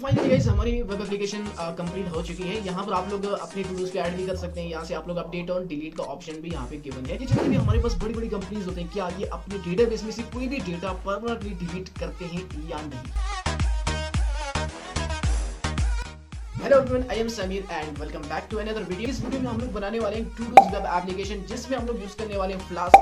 Finally guys हमारी web application complete हो चुकी है। यहाँ पर आप लोग अपने टूल्स पे ऐड भी कर सकते हैं। यहाँ से आप लोग अपडेट और डिलीट का ऑप्शन भी यहाँ पे गिवन है। ये जितने भी हमारे पास बड़ी बड़ी कंपनीज होते हैं, क्या ये अपने डेटाबेस में से कोई भी डेटा परमानेंटली डिलीट करते हैं या नहीं? Hello everyone, I am Sameer and welcome back to another video. इस वीडियो में हम लोग बनाने वाले हैं टूडूज वेब एप्लीकेशन, जिसमें हम लोग यूज करने वाले हैं फ्लास्क,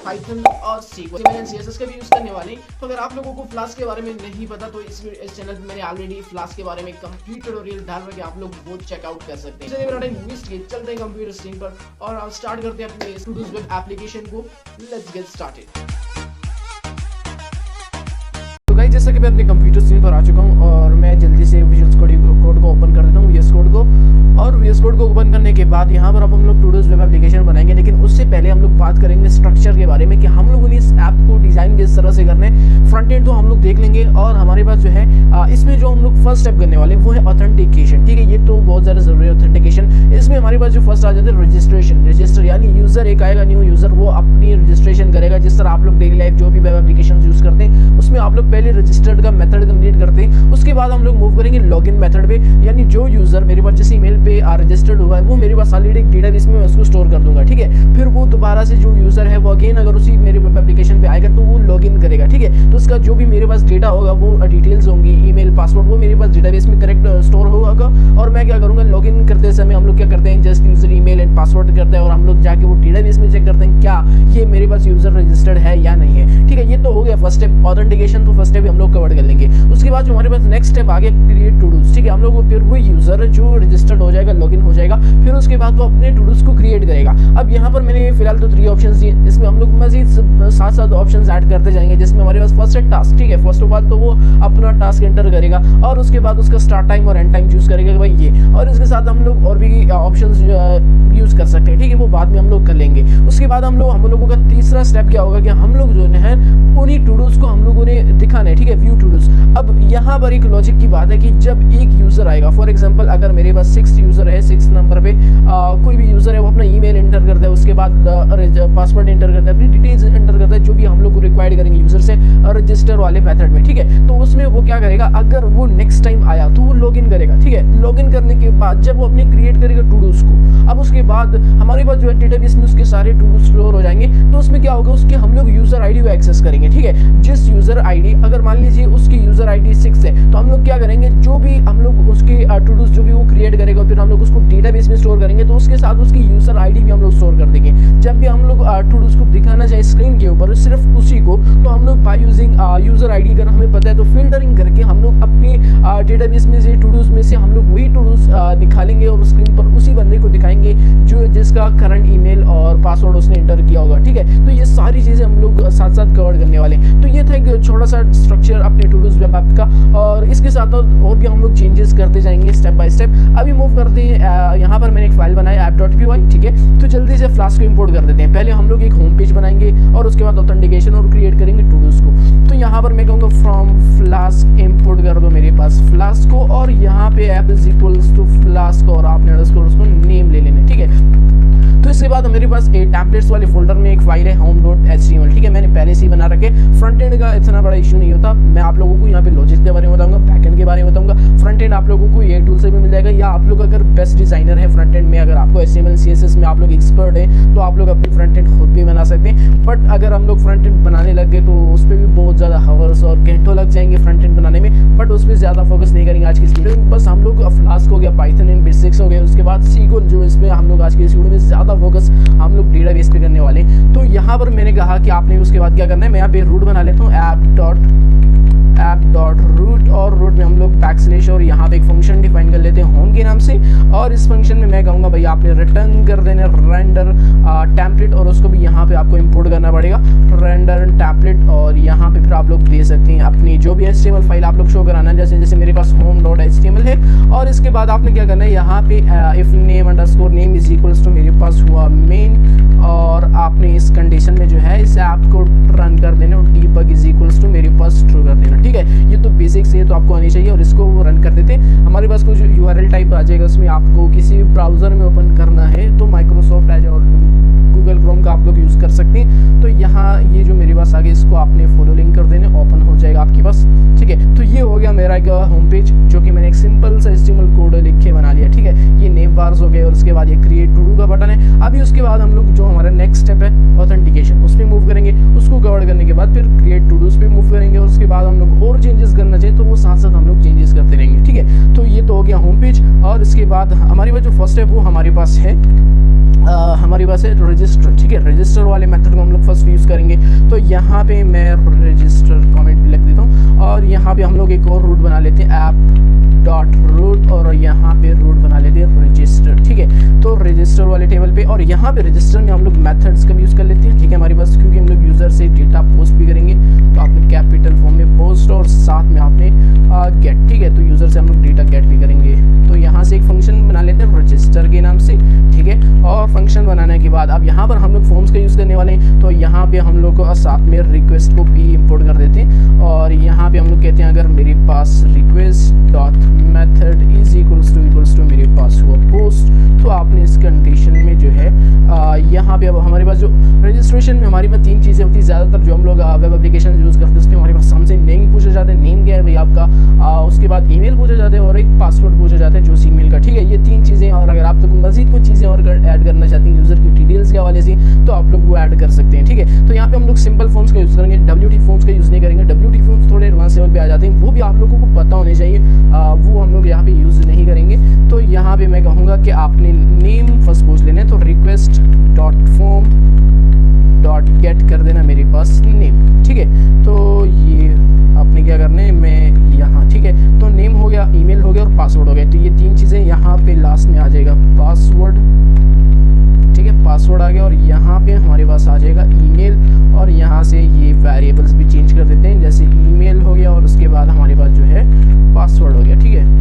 पाइथन और सीक्वेल सीएसएस का भी यूज करने वाले हैं। तो अगर आप लोगों को फ्लास्क के बारे में नहीं पता तो इस चैनल पे मैंने ऑलरेडी फ्लास्क के बारे में कंप्लीट ट्यूटोरियल डाल रखे, आप लोग वो चेकआउट कर सकते हैं। चलिए मेरा टाइम वेस्ट किए, चलते हैं कंप्यूटर स्क्रीन पर और स्टार्ट करते हैं अपने टूडूज वेब एप्लीकेशन को। Let's get started. तो गाइस, जैसा कि मैं अपने कंप्यूटर स्क्रीन पर आ चुका हूं और मैं जल्दी से विजुअल कोड को ओपन कर देता हूं, वीएस कोड को। और वीएस कोड को ओपन करने के बाद यहाँ पर अब हम लोग टूडूज वेब एप्लीकेशन बनाएंगे, लेकिन उससे पहले हम लोग बात करेंगे स्ट्रक्चर के बारे में कि हम लोगों ने इस ऐप को डिजाइन किस तरह से करना है। फ्रंट एंड तो हम लोग देख लेंगे और हमारे पास जो है इसमें जो हम लोग फर्स्ट स्टेप करने वाले हैं वो है ऑथेंटिकेशन। ठीक है, ये तो बहुत ज़्यादा जरूरी है ऑथेंटिकेशन। इसमें हमारे पास जो फर्स्ट आ जाता है रजिस्टर, यानी यूजर एक आएगा, न्यू यूजर, वो अपनी रजिस्ट्रेशन करेगा। जिस तरह आप लोग डेली लाइफ जो भी वेब एप्लीकेशन यूज करते हैं उसमें आप लोग पहले रजिस्टर्ड का मेथड कंप्लीट करते हैं। उसके बाद हम लोग मूव करेंगे लॉगिन मेथड पे, यानी जो यूजर मेरे पास जिस ईमेल पे रजिस्टर्ड हुआ है वो मेरे पास ऑलरेडी एक डेटाबेस में मैं उसको स्टोर कर दूंगा। ठीक है, फिर वो दोबारा से जो यूजर है वो अगेन अगर उसी मेरे वेब एप्लीकेशन पे आएगा तो वो लॉगिन करेगा। ठीक है, तो उसका जो भी मेरे पास डेटा होगा वो डिटेल्स होंगी, ईमेल, पासवर्ड, वो मेरे पास डेटाबेस में करेक्ट स्टोर होगा। और मैं क्या करूंगा, लॉगिन करते समय हम लोग क्या करते हैं, just user email and password करते हैं और हम लोग जाके वो डेटाबेस में चेक करते हैं क्या ये मेरे पास यूजर रजिस्टर्ड है या नहीं है। ठीक है, ये तो हो गया फर्स्ट स्टेप ऑथेंटिकेशन, तो फर्स्ट स्टेप हम लोग कवर कर लेंगे। उसके बाद जो हमारे पास नेक्स्ट स्टेप आ गया क्रिएट टूडूज। ठीक है, हम लोग फिर वो यूजर जो रजिस्टर्ड हो जाएगा, लॉगिन हो जाएगा, फिर उसके बाद वो अपने टूडूज को क्रिएट करेगा। अब यहाँ पर मैंने फिलहाल तो 3 ऑप्शंस दिए, इसमें हम लोग मजीद 7 ऑप्शंस ऐड करते जाएंगे, जिसमें हमारे पास फर्स्ट है टास्क। ठीक है, फर्स्ट ऑफ ऑल तो वो अपना टास्क एंटर करेगा और उसके बाद उसका स्टार्ट टाइम और एंड टाइम चूज करेगा कि भाई ये, और इसके साथ हम लोग और भी ऑप्शंस यूज कर सकते हैं। ठीक है, वो बाद में हम लोग कर लेंगे। उसके बाद हम लोगों का तीसरा स्टेप क्या होगा कि हम लोग जो है उन्हीं टूडूज को हम लोगों ने दिखाना है। ठीक है, व्यू टूडूज। अब यहाँ पर एक लॉजिक की बात है कि जब एक यूजर आएगा, फॉर एग्जांपल अगर मेरे पास 6 यूजर है, 6 नंबर पे कोई भी यूजर है, वो अपना ईमेल एंटर करता है, उसके बाद पासवर्ड एंटर करता है, अपनी डिटेल्स एंटर करता है जो भी हम लोग को रिक्वायर्ड करेंगे यूजर से रजिस्टर वाले मेथड में। ठीक है, तो उसमें वो क्या करेगा, अगर वो नेक्स्ट टाइम आया तो वो लॉगिन करेगा। ठीक है, लॉगिन करने के बाद जब वो अपने क्रिएट करेगा टूडूज को, अब उसके बाद हमारे पास जो है डेटाबेस में उसके सारे टूडूज स्टोर हो जाएंगे। तो उसमें क्या होगा, उसके हम लोग यूजर आईडी को एक्सेस करेंगे। ठीक है, जिस यूजर आईडी, अगर मान लीजिए उसकी यूजर आईडी 6 है, तो हम लोग क्या करेंगे, जो भी हम लोग उसके टूडूज जो भी वो क्रिएट करेगा फिर हम लोग उसको डेटाबेस में स्टोर करेंगे, तो उसके साथ उसकी यूजर आईडी भी हम लोग स्टोर कर देंगे। जब भी हम लोग टूडूज को दिखाना चाहे स्क्रीन के ऊपर सिर्फ उसी को, तो हम लोग बाय यूजिंग यूजर आईडी अगर हमें पता है तो फिल्टरिंग करके हम लोग अपने डेटाबेस में से टूडूज में से हम लोग वही टूडूज निकालेंगे और स्क्रीन पर उसी बंदे को दिखाएंगे जो जिसका करंट ईमेल और पासवर्ड उसने एंटर किया होगा। ठीक है, तो ये सारी चीजें हम लोग साथ साथ कवर करने वाले हैं। तो ये था एक छोटा सा स्ट्रक्चर अपने टूडूज वेब ऐप का, और इसके साथ और भी हम लोग चेंजेस करते जाएंगे स्टेप बाय स्टेप। अभी मूव करते हैं, यहाँ पर मैंने एक फाइल बनाया app.py। ठीक है, तो जल्दी से फ्लास्क को इंपोर्ट कर देते हैं। पहले हम लोग एक होम पेज बनाएंगे और उसके बाद ऑथेंटिकेशन और क्रिएट करेंगे टूडूज को। तो यहाँ पर मैं कहूँगा फ्रॉम फ्लास्क इंपोर्ट कर दो मेरे पास फ्लास्क को, और यहाँ पे app is equals to flask और आपने उसको नेम ले लेना। ठीक है, तो इसके बाद मेरे पास एक टेम्पलेट्स वाले फोल्डर में एक फाइल है home.html। ठीक है, मैंने पहले से ही बना रखे। फ्रंट एंड का इतना बड़ा इशू नहीं होता। मैं आप लोगों को यहाँ पे लॉजिक के बारे में बताऊंगा, बैक एंड के बारे में बताऊंगा। फ्रंट एंड आप लोगों को ये टूल से भी मिल जाएगा, या आप लोग अगर बेस्ट डिजाइनर है फ्रंट एंड में, अगर आपको HTML CSS में आप लोग एक्सपर्ट है तो आप लोग अपनी फ्रंट एंड खुद भी बना सकते हैं। बट अगर हम लोग फ्रंट एंड बनाने लग गए तो उस पर भी बहुत ज़्यादा हावर्स और घंटों लग जाएंगे फ्रंट एंड बनाने में, बट उस पर ज़्यादा फोकस नहीं करेंगे आज की इस वीडियो में। बस हम लोग फ्लास्क हो गया, पाइथन एंड बेसिक्स हो गए, उसके बाद सीक्वेल, जो इसमें हम लोग आज की इस वीडियो में ज़्यादा फोकस हम लोग डेटाबेस पे करने वाले हैं। तो यहाँ पर मैंने कहा कि आपने उसके बाद क्या करना है, मैं यहाँ पे रूट बना लेता हूँ, app.root, और रूट में हम लोग बैकस्लैश और यहाँ पे एक फंक्शन डिफाइन कर लेते हैं होम के नाम से। और इस फंक्शन में मैं कहूँगा भाई आपने रिटर्न कर देना रेंडर टेम्पलेट, और उसको भी यहाँ पे आपको इंपोर्ट करना पड़ेगा रेंडर टेम्पलेट। और यहाँ पे फिर आप लोग दे सकते हैं अपनी जो भी HTML फाइल आप लोग शो कराना है, जैसे जैसे मेरे पास home.html है। और इसके बाद आपने क्या करना है, यहाँ पे if name underscore name is equals to मेरे पास हुआ मेन, और आपने इस कंडीशन में जो है इस ऐप को रन कर देना, और debug इज इक्वल्स टू मेरे पास ट्रू कर देना। ठीक है, ये तो बेसिक्स है, तो आपको आनी चाहिए। और इसको रन कर देते हैं। हमारे पास कुछ URL टाइप आ जाएगा, उसमें आपको किसी ब्राउजर में ओपन करना है तो माइक्रोसॉफ्ट एज और गूगल क्रोम का आप लोग यूज़ कर सकते हैं। तो यहाँ ये जो मेरे पास आगे इसको आपने फॉलो लिंक कर देने, ओपन हो जाएगा आपके पास, ठीक है। तो ये हो गया मेरा एक होम पेज जो कि मैंने एक सिंपल सा HTML कोड लिख के बना लिया, ठीक है। ये नेम बार्स हो गए और उसके बाद ये क्रिएट टू डू का बटन है। अभी उसके बाद हम लोग जो हमारा नेक्स्ट स्टेप है ऑथेंटिकेशन, उस पर मूव करेंगे। उसको कवर करने के बाद फिर क्रिएट टू डूज पे मूव करेंगे और उसके बाद हम लोग और चेंजेस करना चाहिए तो वो साथ साथ हम लोग चेंजेस करते रहेंगे, ठीक है। तो ये तो हो गया होम पेज। और इसके बाद हमारे पास जो फर्स्ट है वो हमारे पास है हमारे पास है रजिस्टर, ठीक है। रजिस्टर वाले मेथड को हम लोग फर्स्ट यूज़ करेंगे। तो यहाँ पे मैं रजिस्टर कमेंट पे लिख देता हूँ और यहाँ पे हम लोग एक और रूट बना लेते हैं, app.root, और यहाँ पे रूट बना लेते हैं रजिस्टर, ठीक है। तो रजिस्टर वाले टेबल पे और यहाँ पे रजिस्टर में हम लोग मेथड्स का भी यूज़ कर लेते हैं, ठीक है। हमारे पास क्योंकि हम लोग यूज़र से डेटा पोस्ट भी करेंगे तो आपने कैपिटल फॉर्म में पोस्ट और साथ में आपने गेट, ठीक है। तो यूज़र से हम लोग डेटा गेट भी करेंगे। तो यहाँ से एक फंक्शन बना लेते हैं रजिस्टर के नाम से, ठीक है। और फंक्शन बनाने के बाद अब यहाँ पर हम लोग फॉर्म्स का यूज़ करने वाले हैं। तो यहाँ पे हम लोग साथ में रिक्वेस्ट को भी इंपोर्ट कर देते हैं और यहाँ पे हम लोग कहते हैं अगर मेरे पास request dot method is equals to मेरे पास हुआ पोस्ट, तो आपने इस कंडीशन में जो है यहाँ पे अब हमारे पास जो रजिस्ट्रेशन में हमारे पास तीन चीज़ें होती है ज़्यादातर जो हम लोग वेब एप्लीकेशन यूज़ करते हैं उसमें हमारे पास हमसे नेम पूछा जाता है, नेम क्या है भाई आपका, उसके बाद ईमेल पूछा जाता है और एक पासवर्ड पूछा जाता है जो ईमेल का, ठीक है। ये तीन चीज़ें, और अगर आप तो मजीद कुछ चीज़ें और ऐड करना चाहते हैं यूज़र की डिटेल्स के हवाले से तो आप लोग वो ऐड कर सकते हैं, ठीक है। तो यहाँ पे हम लोग सिंपल फॉर्म्स का यूज़ करेंगे, WT फॉर्म्स का यूज़ नहीं करेंगे। WT फॉर्म्स थोड़े एडवांस लेवल पे आ जाते हैं, वो भी आप लोगों को पता होने चाहिए, वो हम लोग यहाँ पे यूज़ नहीं करेंगे। तो यहाँ पे मैं कहूँगा कि आपने नेम फर्स्ट पूछ लेना है, तो request dot form dot gate कर देना मेरे पास नेम, ठीक है। तो ये आपने क्या करना है, मैं यहाँ, ठीक है। तो नेम हो गया, ईमेल हो गया और पासवर्ड हो गया। तो ये तीन चीज़ें यहाँ पे लास्ट में आ जाएगा, पासवर्ड, ठीक है। पासवर्ड आ गया और यहाँ पे हमारे पास आ जाएगा ईमेल और यहाँ से ये वेरिएबल्स भी चेंज कर देते हैं, जैसे ईमेल हो गया और उसके बाद हमारे पास जो है पासवर्ड हो गया, ठीक है।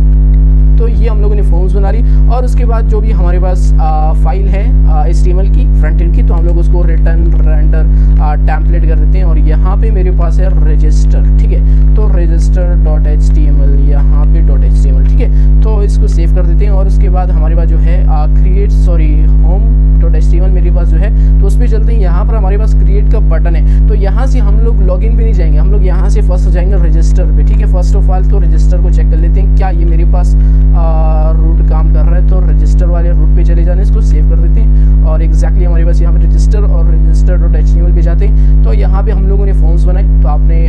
तो ये हम लोगों ने फॉर्म्स बना ली और उसके बाद जो भी हमारे पास फाइल है HTML की फ्रंट एंड की, तो हम लोग उसको रिटर्न रेंडर टेम्पलेट कर देते हैं और यहाँ पे मेरे पास है रजिस्टर, ठीक है। तो रजिस्टर डॉट HTML, यहाँ पे डॉट HTML, ठीक है। तो इसको सेव कर देते हैं और उसके बाद हमारे पास जो है होम डॉट HTML मेरे पास जो है, तो उस पर चलते हैं। यहाँ पर हमारे पास क्रिएट का बटन है, तो यहाँ से हम लोग लॉगिन पे नहीं जाएंगे, हम लोग यहाँ से फर्स्ट जाएंगे रजिस्टर पे, ठीक है। फर्स्ट ऑफ ऑल तो रजिस्टर को चेक कर लेते हैं क्या ये मेरे पास रूट काम कर रहा है। तो रजिस्टर वाले रूट पे चले जाने, इसको सेव कर देते हैं और एग्जैक्टली हमारे पास यहाँ पे रजिस्टर और रजिस्टर डॉट HTML पे जाते हैं। तो यहाँ पे हम लोगों ने फॉर्म्स बनाए, तो आपने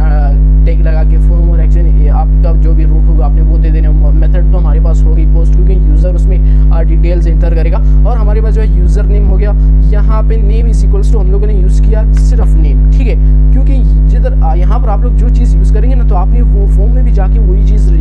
टैग लगा के फॉर्म और एक्शन आपका जो भी रूट होगा आपने वो दे देना। मेथड तो हमारे पास होगी पोस्ट, क्योंकि यूज़र उसमें डिटेल्स इंटर करेगा। और हमारे पास जो है यूज़र नेम हो गया, यहाँ पे नेम इज इक्वल्स टू हम लोगों ने यूज़ किया सिर्फ नेम, ठीक है। क्योंकि जिधर यहाँ पर आप लोग जो चीज़ यूज़ करेंगे ना, तो आपने वो फॉर्म में भी जाके वही चीज़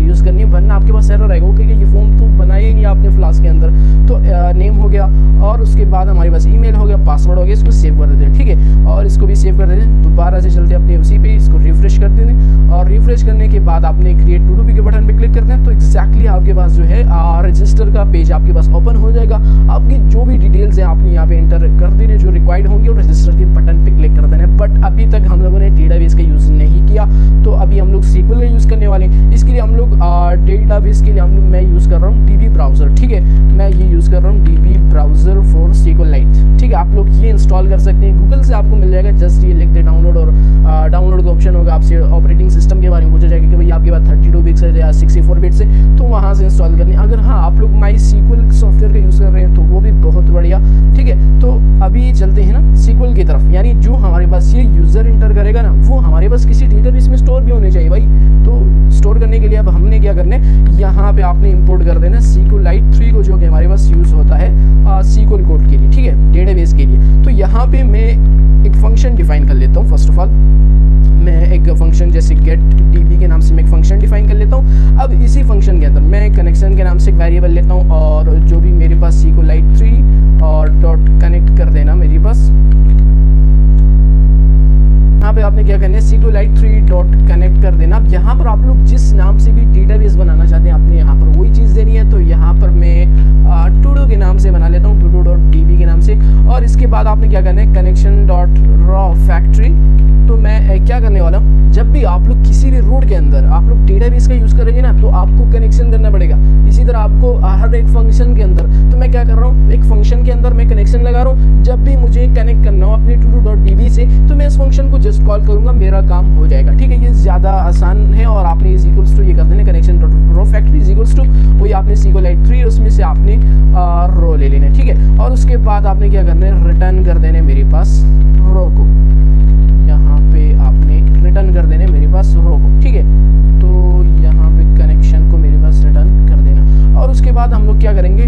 यूज़ करनी है, वरना आपके पास एरर आएगा कि ये फॉर्म तो बनाया ही नहीं आपने फ्लास्क के अंदर। तो नेम हो गया और उसके बाद हमारे पास ईमेल हो गया, पासवर्ड हो गया, इसको सेव कर देते हैं, ठीक है। और इसको भी सेव कर देते हैं। दोबारा से चलते अपने उसी पे, इसको रिफ्रेश कर देते हैं और रिफ्रेश करने के बाद आपने क्रिएट टू डू के बटन पे क्लिक करते हैं। तो एक्जैक्टली आपके पास जो है रजिस्टर का पेज आपके पास ओपन हो जाएगा। आपकी जो भी डिटेल्स हैं आपने यहाँ पे इंटर कर देने जो रिक्वायर्ड होंगे और रजिस्टर के बटन पे क्लिक कर देना। बट अभी तक हम लोगों ने डेटाबेस का यूज़ नहीं किया, तो अभी हम लोग SQL का यूज़ करने वाले हैं। इसके लिए हम लोग डेटाबेस के लिए मैं यूज़ कर रहा हूँ DB ब्राउज़र, ठीक है। मैं ये यूज़ कर रहा हूँ DB ब्राउज़र फॉर SQLite, ठीक है। आप लोग ये इंस्टॉल कर सकते हैं, गूगल से आपको मिल जाएगा। जस्ट ये लिख दे डाउनलोड और डाउनलोड का ऑप्शन होगा। आपसे ऑपरेटिंग सिस्टम के बारे में पूछा जाएगा कि भाई आपके पास 32 बिट्स है या 64 बिट्स है, तो वहाँ से इंस्टॉल करनी। अगर हाँ आप लोग MySQL सॉफ्टवेयर का यूज़ कर रहे हैं तो वो भी बहुत बढ़िया, ठीक है। तो अभी चलते हैं ना SQL की तरफ, यानी जो हमारे पास ये यूज़र इंटर करेगा ना, वो हमारे पास किसी डेटाबेस में स्टोर भी होने चाहिए भाई। तो स्टोर करने के लिए अब हमने क्या करना है, यहाँ पे आपने इंपोर्ट कर देना SQLite 3 को, जो कि हमारे पास यूज़ होता है SQL कोड के लिए, ठीक है, डेटाबेस के लिए। तो यहाँ पे मैं एक फंक्शन डिफाइन कर लेता हूँ। फर्स्ट ऑफ ऑल मैं एक फंक्शन जैसे गेट DB के नाम से मैं एक फंक्शन डिफाइन कर लेता हूँ। अब इसी फंक्शन के अंदर मैं कनेक्शन के नाम से एक वेरिएबल लेता हूँ और जो भी मेरे पास SQLite 3 और डॉट कनेक्ट कर देना मेरे पास। यहाँ पे आपने क्या करना है, SQLite 3 डॉट कनेक्ट कर देना। अब यहाँ पर आप लोग जिस नाम से भी डेटाबेस बनाना चाहते हैं आपने यहाँ पर वही चीज़ देनी है। तो यहाँ पर मैं टूडू के नाम से बना लेता हूँ, टूडू डॉट DB के नाम नाम से। और इसके बाद आपने क्या करना है, कनेक्शन डॉट रॉ फैक्ट्री। तो मैं क्या करने वाला हूँ, जब भी आप लोग किसी भी रोड के अंदर आप लोग डेटाबेस का यूज़ करेंगे ना, तो आपको कनेक्शन करना पड़ेगा। इसी तरह आपको हर एक फंक्शन के अंदर, तो मैं क्या कर रहा हूँ, एक फंक्शन के अंदर मैं कनेक्शन लगा रहा हूँ। जब भी मुझे कनेक्ट करना हो अपने todo.db से, तो मैं इस फंक्शन को जस्ट कॉल करूँगा, मेरा काम हो जाएगा। ठीक है, ये ज़्यादा आसान है। और आपने इज इक्वल्स टू ये कर देना, connection dot row factory is equals to वही आपने SQLite 3 उसमें से आपने रो ले लेना है। ठीक है, और उसके बाद आपने क्या करना है, रिटर्न कर देने मेरे पास रो को, यहाँ पे आपने रिटर्न कर देने मेरे पास रो को। ठीक है, तो यहाँ पे कनेक्शन को मेरे पास रिटर्न कर देना। और उसके बाद हम लोग क्या करेंगे,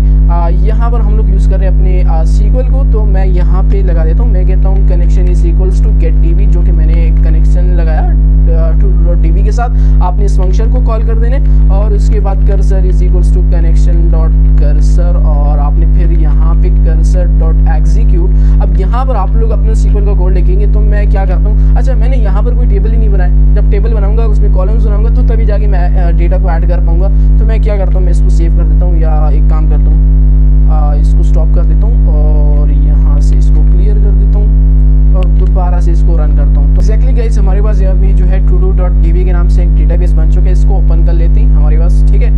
यहाँ पर हम लोग यूज़ कर रहे हैं अपने SQL को, तो मैं यहाँ पे लगा देता हूँ, मैं कहता हूँ connection is equals to get DB, जो कि मैंने कनेक्शन लगाया todo.db के साथ। आपने इस फंक्शन को कॉल कर देने, और उसके बाद cursor is equals to connection dot cursor, और आपने फिर यहाँ पे कर्सर डॉट एग्जीक्यूट। अब यहाँ पर आप लोग अपने SQL का कोड लिखेंगे, तो मैं क्या करता हूँ, अच्छा मैंने यहाँ पर कोई टेबल ही नहीं बनाया, जब टेबल बनाऊंगा उसमें कॉलम्स बनाऊंगा तो तभी जाके मैं डेटा को ऐड कर पाऊंगा। तो मैं क्या करता हूँ, मैं इसको सेव कर देता हूँ, या एक काम करता हूँ, इसको स्टॉप कर देता हूँ और यहाँ से इसको क्लियर कर देता हूँ और दोबारा से इसको रन करता हूँ। तो एक्जैक्टली गाइस हमारे पास अभी जो है todo.db के नाम से एक डेटाबेस बन चुका है। इसको ओपन कर लेते हैं हमारे पास। ठीक है,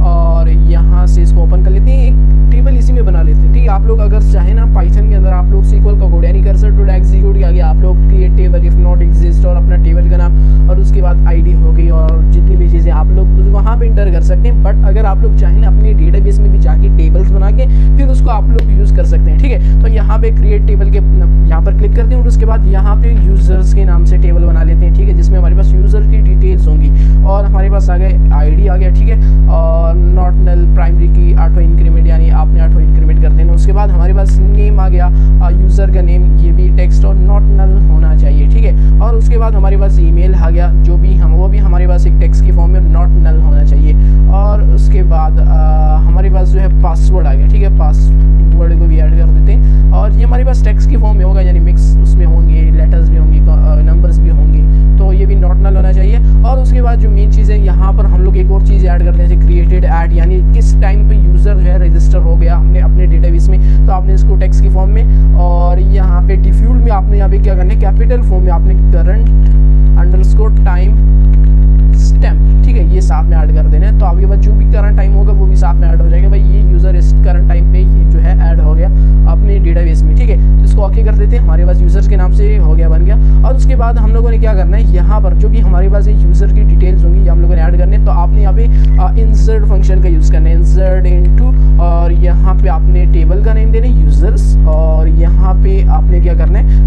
और यहाँ से इसको ओपन कर लेते हैं, एक टेबल इसी में बना लेते हैं। ठीक है, आप लोग अगर चाहे ना पाइथन के अंदर आप लोग SQL का कोड यानी कर्सर डॉट एग्जीक्यूट के आगे आप लोग create table if not exist और अपना टेबल का नाम और उसके बाद आईडी हो गई और जितनी भी चीज़ें आप लोग वहाँ पे इंटर कर सकते हैं। बट अगर आप लोग चाहें ना अपने डेटाबेस में भी जाके टेबल्स बना के फिर उसको आप लोग यूज़ कर सकते हैं। ठीक है, तो यहाँ पे क्रिएट टेबल के यहाँ पर क्लिक करते हैं और उसके बाद यहाँ पे यूजर्स के नाम से टेबल बना लेते हैं। ठीक है, जिसमें हमारे पास यूजर की डिटेल्स होंगी और हमारे पास आ गए आईडी आ गया। ठीक है, और नॉट नल प्राइमरी की ऑटो इंक्रीमेंट यानी आपने ऑटो इंक्रीमेंट कर देना। उसके बाद हमारे पास नेम आ गया, यूज़र का नेम, ये भी टेक्स्ट और नॉट नल होना चाहिए। ठीक है, और उसके बाद हमारे पास ईमेल आ गया, जो भी हम वो भी हमारे पास एक टेक्स्ट की फॉर्म में नॉट नल होना चाहिए। और उसके बाद हमारे पास जो है पासवर्ड आ गया। ठीक है, पासवर्ड को भी ऐड कर देते हैं और ये हमारे पास टेक्स्ट की फॉर्म में होगा यानी मिक्स उसमें होंगे, लेटर्स भी होंगे, नंबर्स भी होंगे, तो ये भी नॉट नल होना चाहिए। और उसके बाद जो मेन चीज़ है यहाँ पर हम लोग एक और चीज़ ऐड करते हैं, जैसे क्रिएटेड ऐड यानी किस टाइम पे यूज़र जो है रजिस्टर हो गया हमने अपने डेटाबेस में, तो आपने इसको टेक्स्ट की फॉर्म में और यहाँ पे डिफ्यूल्ड में आपने यहाँ पे क्या करना है, कैपिटल फॉर्म में आपने करंट अंडरस्कोर टाइम स्टैम्प। ठीक है, ये साथ में ऐड कर देना है। तो आपके पास जो भी करंट टाइम होगा वो भी साथ में ऐड हो जाएगा। भाई ये यूज़र इस करंट टाइम पे ये जो है ऐड हो गया अपने डेटाबेस में। ठीक है, तो इसको ओके कर देते हैं, हमारे पास यूज़र्स के नाम से हो गया, बन गया। और उसके बाद हम लोगों ने क्या करना है, यहाँ पर जो भी हमारे पास ये यूज़र की डिटेल्स होंगी ये हम लोगों ने ऐड करने। तो आपने यहाँ पे इंसर्ट फंक्शन का यूज़ करना है, इंसर्ट इनटू, और यहाँ पे आपने टेबल का नेम देना है यूज़र्स, और यहाँ पे आपने क्या करना है,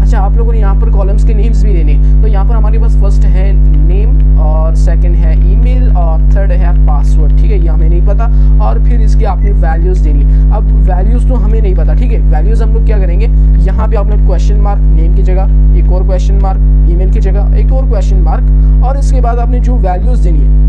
अच्छा आप लोगों ने यहाँ पर कॉलम्स के नेम्स भी देने। तो यहाँ पर हमारे पास फर्स्ट है नेम और सेकंड है ईमेल और थर्ड है पासवर्ड। ठीक है, ये हमें नहीं पता। और फिर इसके आपने वैल्यूज़ देनी। अब वैल्यूज़ तो हमें नहीं पता। ठीक है, वैल्यूज़ हम लोग क्या करेंगे, यहाँ पे आपने क्वेश्चन मार्क नेम की जगह एक और क्वेश्चन मार्क, ईमेल की जगह एक और क्वेश्चन मार्क, और इसके बाद आपने जो वैल्यूज़ देनी है,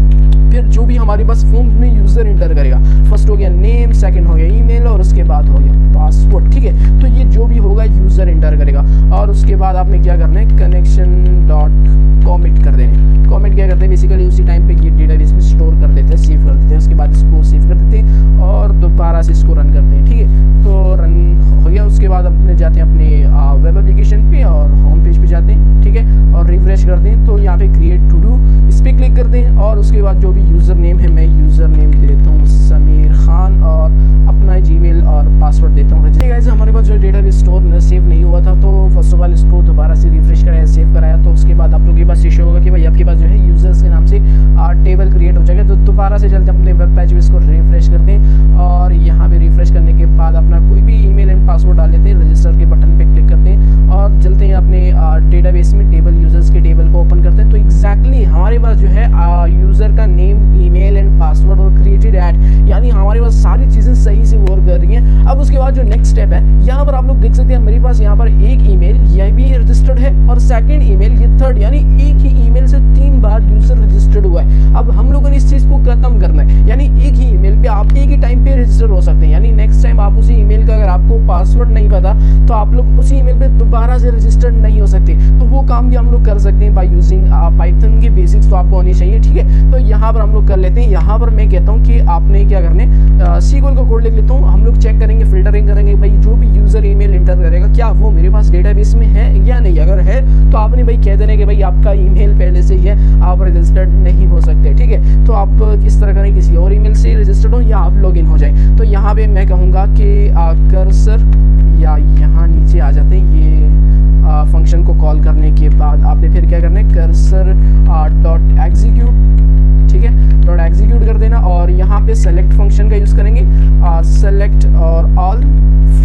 फिर जो भी हमारे पास फॉर्म में यूज़र इंटर करेगा, फर्स्ट हो गया नेम, सेकंड हो गया ईमेल और उसके बाद हो गया पासवर्ड। ठीक है, तो ये जो भी होगा यूज़र इंटर करेगा। और उसके बाद आपने क्या करना है, कनेक्शन डॉट कॉमिट कर देने। कॉमिट क्या करते हैं, बेसिकली उसी टाइम पे ये डेटाबेस में स्टोर कर देते हैं, सेव कर देते हैं। उसके बाद इसको सेव कर देते हैं और दोबारा से इसको रन करते हैं। ठीक है, तो रन हो गया। उसके बाद अपने जाते हैं अपने वेब एप्लीकेशन पे और होम पेज पे जाते हैं। ठीक है, और रिफ्रेश करते हैं तो यहाँ पे क्रिएट टू डू इस पर क्लिक करते हैं और उसके बाद जो भी यूज़र नेम है, मैं यूज़र नेम दे देता हूँ समीर खान और अपना जीमेल और पासवर्ड देता हूँ। ठीक है, हमारे पास जो डेटाबेस स्टोर सेव नहीं हुआ था, तो फर्स्ट ऑफ ऑल इसको दोबारा से रिफ्रेश कराया, सेव कराया, तो उसके बाद आप लोगों के पास इशू होगा कि भाई आपके पास जो है यूज़र्स के नाम से टेबल क्रिएट हो जाएगा। तो दोबारा से चलते अपने वेब पेज में इसको रिफ्रेश करते हैं और यहाँ पे रिफ्रेश करने के बाद अपना कोई भी ईमेल एंड पासवर्ड डाल देते हैं, रजिस्टर के बटन पे क्लिक करते हैं और चलते हैं अपने डेटाबेस में टेबल यूज़र्स के टेबल को ओपन करते हैं। तो एग्जैक्टली हमारे पास जो है यूज़र का नेम, ईमेल एंड पासवर्ड और क्रिएटेड ऐड, यानी हमारे पास सारी चीज़ें सही से वर्क कर रही हैं। अब उसके बाद जो नेक्स्ट स्टेप है, यहाँ पर आप लोग देख सकते हैं मेरे पास यहाँ पर एक ईमेल यह भी रजिस्टर्ड है और सेकंड ईमेल ये थर्ड, यानी एक ही ईमेल से 3 बार यूज़र रजिस्टर्ड हुआ है। अब हम लोगों ने इस चीज़ को खत्म करना है, यानी एक ही ईमेल पे आप एक ही टाइम पे रजिस्टर हो सकते हैं। यानी नेक्स्ट टाइम टाइम आप उसी ईमेल का, अगर आपको पासवर्ड नहीं पता तो आप लोग उसी ईमेल पे दोबारा से रजिस्टर्ड नहीं हो सकते। तो वो काम भी हम लोग कर सकते हैं बाय यूजिंग पाइथन की बेसिक्स तो आपको होनी चाहिए, ठीक है। तो यहाँ पर हम लोग कर लेते हैं। यहाँ पर मैं कहता हूँ कि आपने क्या करने, SQL का कोड लिख लेता हूँ। हम लोग चेक करेंगे, फिल्टरिंग करेंगे भाई, जो भी यूजर ईमेल इंटर करेगा क्या वो मेरे पास डेटाबेस में है या नहीं। अगर है तो आपने भाई कह देना कि भाई आपका ईमेल पहले से ही है, आप रजिस्टर्ड नहीं हो सकते, ठीक है। तो आप किस तरह करें, किसी और ईमेल से रजिस्टर्ड हो या आप लॉगिन हो जाए। तो यहाँ पे मैं कहूँगा कि कर्सर, या यहाँ नीचे आ जाते हैं, ये फंक्शन को कॉल करने के बाद आपने फिर क्या करना है, कर्सर डॉट एग्जीक्यूट, ठीक है, डॉट एग्जीक्यूट कर देना। और यहाँ पे सेलेक्ट फंक्शन का यूज़ करेंगे, सेलेक्ट और ऑल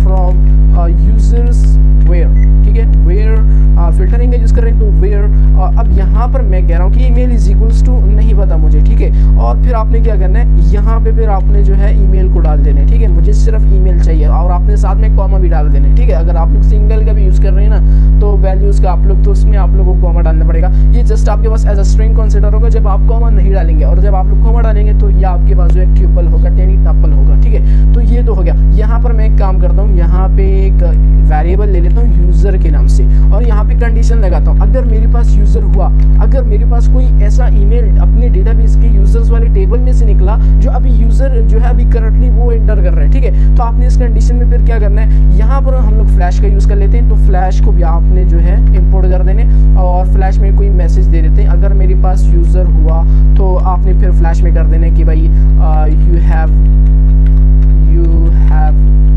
फ्रॉम यूजर्स वेयर, ठीक है, वेयर फिल्टरिंग का यूज़ करें तो वेयर। अब यहाँ पर मैं कह रहा हूँ कि ईमेल इज इक्वल्स टू नहीं पता मुझे, ठीक है। और फिर आपने क्या करना है, यहाँ पे फिर आपने जो है ईमेल को डाल देना है, ठीक है। मुझे सिर्फ ईमेल चाहिए और आपने साथ में कॉमा भी डाल देना है, ठीक है। अगर आप लोग सिंगल का भी यूज़ कर रहे हैं ना तो वैल्यूज़ का आप लोग, तो उसमें आप लोगों को कॉमा डालना पड़ेगा। ये जस्ट आपके पास एज अ स्ट्रिंग कंसिडर होगा जब आप कॉमा नहीं डालेंगे, और जब आप लोग कॉमा डालेंगे तो ये आपके पास जो है ट्यूपल होगा, यानी टपल होगा, ठीक है। तो ये तो हो गया। यहाँ पर मैं एक काम करता हूँ, यहाँ पे एक वेरिएबल ले लेता हूँ यूज़र के नाम से, और यहाँ पे कंडीशन लगाता हूँ। अगर मेरे पास यूज़र हुआ, अगर मेरे पास कोई ऐसा ईमेल अपने डेटाबेस के यूजर्स वाले टेबल में से निकला जो अभी यूज़र जो है अभी करंटली वो एंटर कर रहे हैं, ठीक है। तो आपने इस कंडीशन में फिर क्या करना है, यहाँ पर हम लोग फ्लैश का यूज़ कर लेते हैं। तो फ्लैश को भी आपने जो है इंपोर्ट कर देने, और फ्लैश में कोई मैसेज दे देते हैं। अगर मेरे पास यूज़र हुआ तो आपने फिर फ्लैश में कर देना कि भाई यू हैव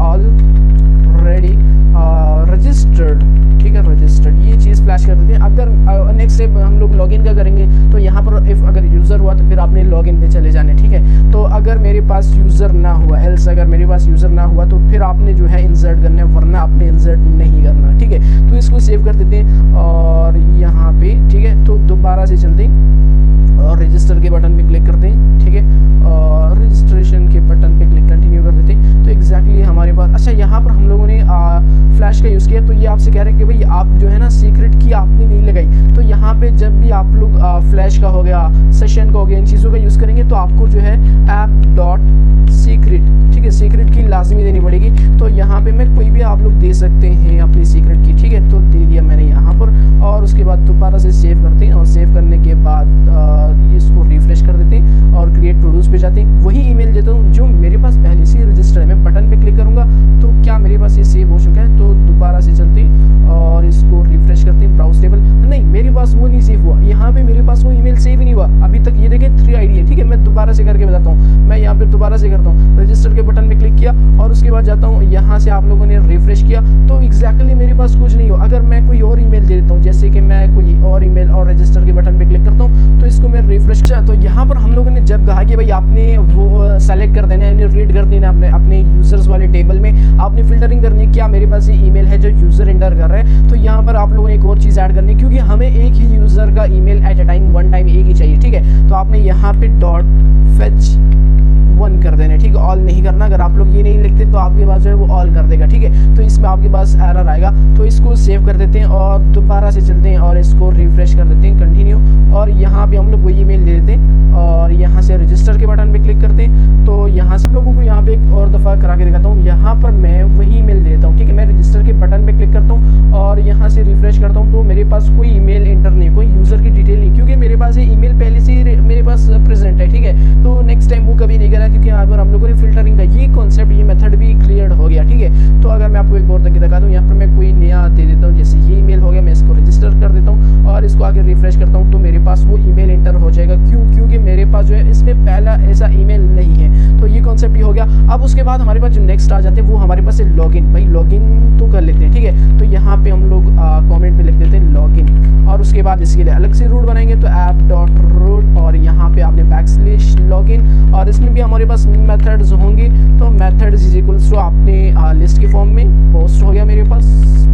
ऑलरेडी रजिस्टर्ड, ठीक है, रजिस्टर्ड, ये चीज़ फ्लैश कर देते हैं। अगर नेक्स्ट स्टेप हम लोग लॉगिन का करेंगे तो यहाँ पर इफ़ अगर यूज़र हुआ तो फिर आपने लॉगिन पे चले जाने, ठीक है। तो अगर मेरे पास यूज़र ना हुआ, एल्स अगर मेरे पास यूज़र ना हुआ तो फिर आपने जो है इंसर्ट करना है, वरना आपने इंसर्ट नहीं करना, ठीक है। तो इसको सेव कर देते हैं और यहाँ पे, ठीक है, तो दोबारा से चलते हैं और रजिस्टर के बटन पे क्लिक करते हैं, ठीक है, और रजिस्ट्रेशन के बटन पे क्लिक कंटिन्यू कर देते हैं। तो एग्जैक्टली हमारे पास, अच्छा यहाँ पर हम लोगों ने फ्लैश का यूज़ किया। तो ये आपसे कह रहे हैं कि भाई आप जो है ना सीक्रेट की आपने नहीं लगाई। तो यहाँ पे जब भी आप लोग फ्लैश का हो गया, सेशन का हो गया, इन चीज़ों का यूज़ करेंगे तो आपको जो है ऐप डॉट सीक्रेट, ठीक है, सीक्रेट की लाजमी देनी पड़ेगी। तो यहाँ पे मैं कोई भी आप लोग दे सकते हैं अपनी सीक्रेट की, ठीक है। तो दे दिया मैंने यहाँ पर, और उसके बाद दोबारा से सेव करते हैं, और सेव करने के बाद इसको रिफ्रेश कर देते हैं और क्रिएट टू डूज पे जाते हैं। वही ईमेल देता हूँ जो मेरे पास पहले से रजिस्टर है। मैं बटन पे क्लिक करूँगा तो क्या मेरे पास ये सेव हो चुका है। तो दोबारा से चलते हैं और इसको रिफ्रेश करते हैं, ब्राउज टेबल, नहीं मेरे पास वो नहीं सेव हुआ, यहाँ पे मेरे पास वो ईमेल सेव ही नहीं हुआ अभी तक। ये देखें 3 ID है, ठीक है। मैं दोबारा से करके बताता हूँ, मैं यहाँ पे दोबारा से करता हूँ, रजिस्टर के बटन पे क्लिक किया और उसके बाद जाता हूँ, यहाँ से आप लोगों ने रिफ्रेश किया तो एग्जैक्टली मेरे पास कुछ नहीं हो। अगर मैं कोई और ईमेल दे देता हूँ, जैसे कि मैं कोई और ईमेल और रजिस्टर के बटन पे क्लिक करता हूँ तो इसको मैं रिफ्रेश किया, तो यहाँ पर हम लोगों ने जब कहा कि भाई आपने वो सेलेक्ट कर देना है, रीड कर देना अपने यूजर्स वाले टेबल में, आपने फिल्टरिंग करनी है क्या मेरे पास ये ईमेल है जो यूजर एंटर कर रहा है। तो यहाँ पर आप लोगों ने एक और चीज़ ऐड करनी है, क्योंकि हमें एक ही यूजर का email at a time, one time एक ही चाहिए, ठीक है। तो आपने यहाँ पे डॉट फेच 1 कर देना, ठीक है, ऑल नहीं करना। अगर आप लोग ये नहीं लिखते तो आपके पास जो है वो ऑल कर देगा, ठीक है। तो इसमें आपके पास एरर आएगा, तो इसको सेव कर देते हैं और दोबारा से चलते हैं और इसको रिफ्रेश कर देते हैं, कंटिन्यू, और यहाँ पे हम लोग वही ईमेल दे देते हैं और यहाँ से रजिस्टर के बटन पे क्लिक करते हैं। तो यहाँ से लोगों को यहाँ पे एक और दफ़ा करा के दिखाता हूँ, यहाँ पर मैं वही ईमेल देता हूँ, ठीक है। मैं रजिस्टर के बटन पे क्लिक करता हूँ और यहाँ से रिफ्रेश करता हूँ तो मेरे पास कोई ईमेल एंटर नहीं, कोई यूज़र की डिटेल नहीं, क्योंकि मेरे पास ये ईमेल पहले से ही मेरे पास प्रेजेंट है, ठीक है। तो नेक्स्ट टाइम वो कभी नहीं करना, क्योंकि यहाँ पर हम लोगों ने फिल्टरिंग का ये कॉन्सेप्ट, ये मेथड भी क्लियर हो गया, ठीक है। तो अगर मैं आपको एक और तक दिखा दूँ, यहाँ पर मैं कोई नया दे देता हूँ, जैसे ये ईमेल हो गया, मैं इसको रजिस्टर कर देता हूँ और इसको आगे रिफ्रेश करता हूँ तो मेरे पास वो ईमेल एंटर हो जाएगा। क्योंकि मेरे पास जो है इसमें पहला ऐसा ईमेल नहीं है। तो ये कॉन्सेप्ट ही हो गया। अब उसके बाद हमारे पास जो नेक्स्ट आ जाते हैं वो हमारे पास है लॉगिन। भाई लॉगिन तो कर लेते हैं, ठीक है। तो यहाँ पे हम लोग कमेंट पे लिख देते हैं लॉगिन, और उसके बाद इसके लिए अलग से रूट बनाएंगे, तो ऐप डॉट रूट, और यहाँ पे आपने बैकस्लैश लॉगिन, और इसमें भी हमारे पास मेथड्स होंगे। तो मेथड्स इज इक्वल्स टू आपने लिस्ट के फॉर्म में पोस्ट हो गया मेरे पास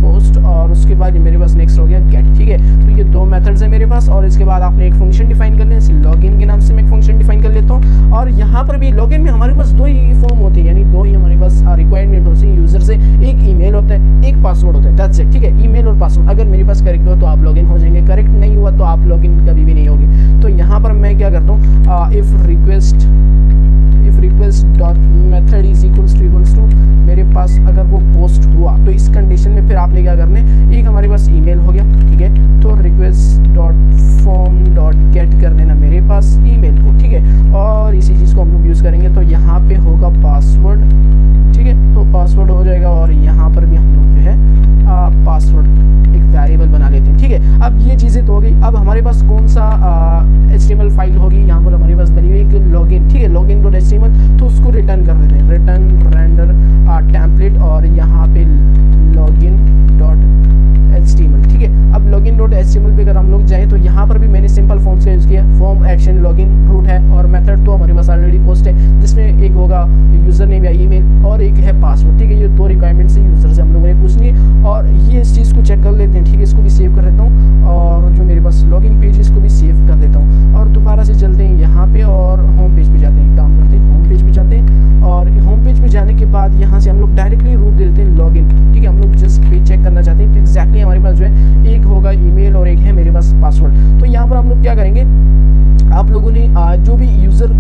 पोस्ट, और उसके बाद ये मेरे पास नेक्स्ट हो गया गेट, ठीक है। तो ये 2 मेथड्स हैं मेरे पास, और इसके बाद आपने एक फंक्शन डिफाइन कर लें, लॉगिन के नाम से मैं एक फंक्शन डिफाइन कर लेता हूँ। और यहाँ पर भी लॉगिन में हमारे पास 2 ही फॉर्म होती है, यानी 2 ही हमारे पास रिक्वायरमेंट होती है यूजर से, एक ईमेल होता है, एक पासवर्ड होता है, दैट्स इट, ठीक है। ईमेल और पासवर्ड अगर मेरे पास करेक्ट हुआ तो आप लॉगिन हो जाएंगे, करेक्ट नहीं हुआ तो आप लॉगिन कभी भी नहीं होगी। तो यहाँ पर मैं क्या करता हूँ, if request dot method is equals to मेरे पास अगर वो पोस्ट हुआ तो इस कंडीशन में फिर आपने क्या करना है, एक हमारे पास ईमेल हो गया, ठीक है, तो request.form.get कर देना मेरे पास ईमेल को, ठीक है, और इसी चीज़ को हम लोग यूज़ करेंगे। तो यहाँ पे होगा पासवर्ड, ठीक है, तो पासवर्ड हो जाएगा और यहाँ पर भी हम लोग जो है पासवर्ड एक वेरिएबल बना लेते हैं, ठीक है। अब ये चीज़ें तो हो गई। अब हमारे पास कौन सा HTML फाइल होगी, यहाँ पर हमारे पास बनी हुई एक लॉगिन, ठीक है, login.html, तो उसको रिटर्न कर देते हैं, रिटर्न रेंडर टेम्पलेट और यहाँ पे login.html, ठीक है। अब login.html पे अगर हम लोग जाए तो यहाँ पर भी मैंने सिंपल फॉर्म्स का यूज़ किया, फॉर्म एक्शन लॉगिन रूट है और मेथड तो हमारे पास ऑलरेडी पोस्ट है, जिसमें एक होगा यूज़र नेम या ईमेल और एक है पासवर्ड, ठीक है। ये दो रिक्वायरमेंट्स है यूज़र से हम लोगों ने पूछनी है और ये इस चीज़ को चेक कर लेते हैं, ठीक है। इसको भी सेव कर देता हूँ और जो मेरे पास लॉगिन पेज है इसको भी सेव कर देता हूँ और दोबारा से चलते हैं यहाँ पे और होम पेज पे जाते हैं, काम करते हैं, होम पेज पे जाते हैं और होम पेज पे जाने के बाद यहाँ से हम लोग डायरेक्टली रूट दे देते हैं लॉगिन, ठीक है। हम लोग जस्ट पेज चेक करना चाहते हैं तो एग्जैक्टली हमारे पास जो है एक होगा ईमेल और एक है मेरे पास पासवर्ड। तो यहाँ पर हम लोग क्या करेंगे, आप लोगों ने जो भी यूज़र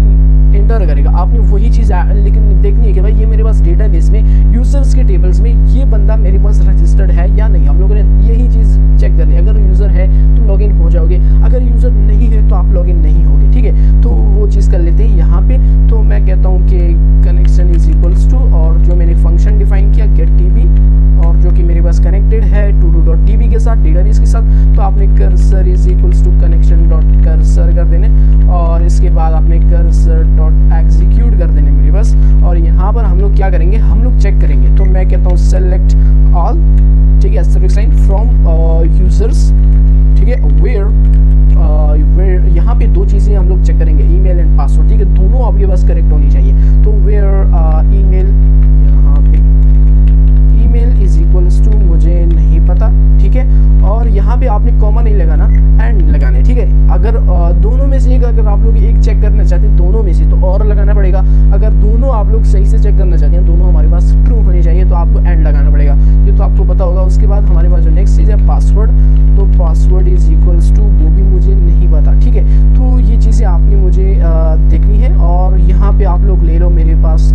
एंटर करेगा आपने वही चीज़ लेकिन देखनी है कि भाई ये मेरे पास डेटाबेस में यूज़र्स के टेबल्स में ये बंदा मेरे पास रजिस्टर्ड है या नहीं। हम लोगों ने यही चीज़ चेक करनी है। अगर यूज़र है तो लॉगिन हो जाओगे, अगर यूज़र नहीं है तो आप लॉगिन नहीं होगे, ठीक है। तो वो चीज़ कर लेते हैं यहाँ पे। तो मैं कहता हूँ कि कनेक्शन इज इक्वल्स टू और जो मैंने फंक्शन डिफाइन किया गेट टीबी और जो कि मेरे पास कनेक्टेड है todo.db के साथ, डेटाबेस के साथ, तो आपने cursor is equals to connection dot cursor कर देने और इसके बाद आपने कर्सर डॉट एग्जीक्यूट कर देने मेरे पास। और यहाँ पर हम लोग क्या करेंगे, हम लोग चेक करेंगे। तो मैं कहता हूँ सेलेक्ट ऑल, ठीक है, एस्टेरिस्क साइन फ्रॉम यूजर्स, ठीक है, वेयर यहाँ पे दो चीज़ें हम लोग चेक करेंगे, ईमेल एंड पासवर्ड, ठीक है, दोनों आपके पास करेक्ट होनी चाहिए। तो वेयर ईमेल, यहाँ पे ईमेल इज इक्वल्स टू मुझे नहीं पता, ठीक है, और यहाँ पे आपने कॉमा नहीं लगाना, एंड लगाने, ठीक है। अगर दोनों में से एक, अगर आप लोग एक चेक करना चाहते हैं दोनों में से तो और लगाना पड़ेगा। अगर दोनों आप लोग सही से चेक करना चाहते हैं, दोनों हमारे पास ट्रू होनी चाहिए तो आपको एंड लगाना पड़ेगा, ये तो आपको पता होगा। उसके बाद हमारे पास जो नेक्स्ट चीज़ है पासवर्ड, तो पासवर्ड इज इक्वल्स टू वो भी मुझे नहीं पता, ठीक है। तो ये चीज़ें आपने मुझे देखनी है और यहाँ पे आप लोग ले लो, मेरे पास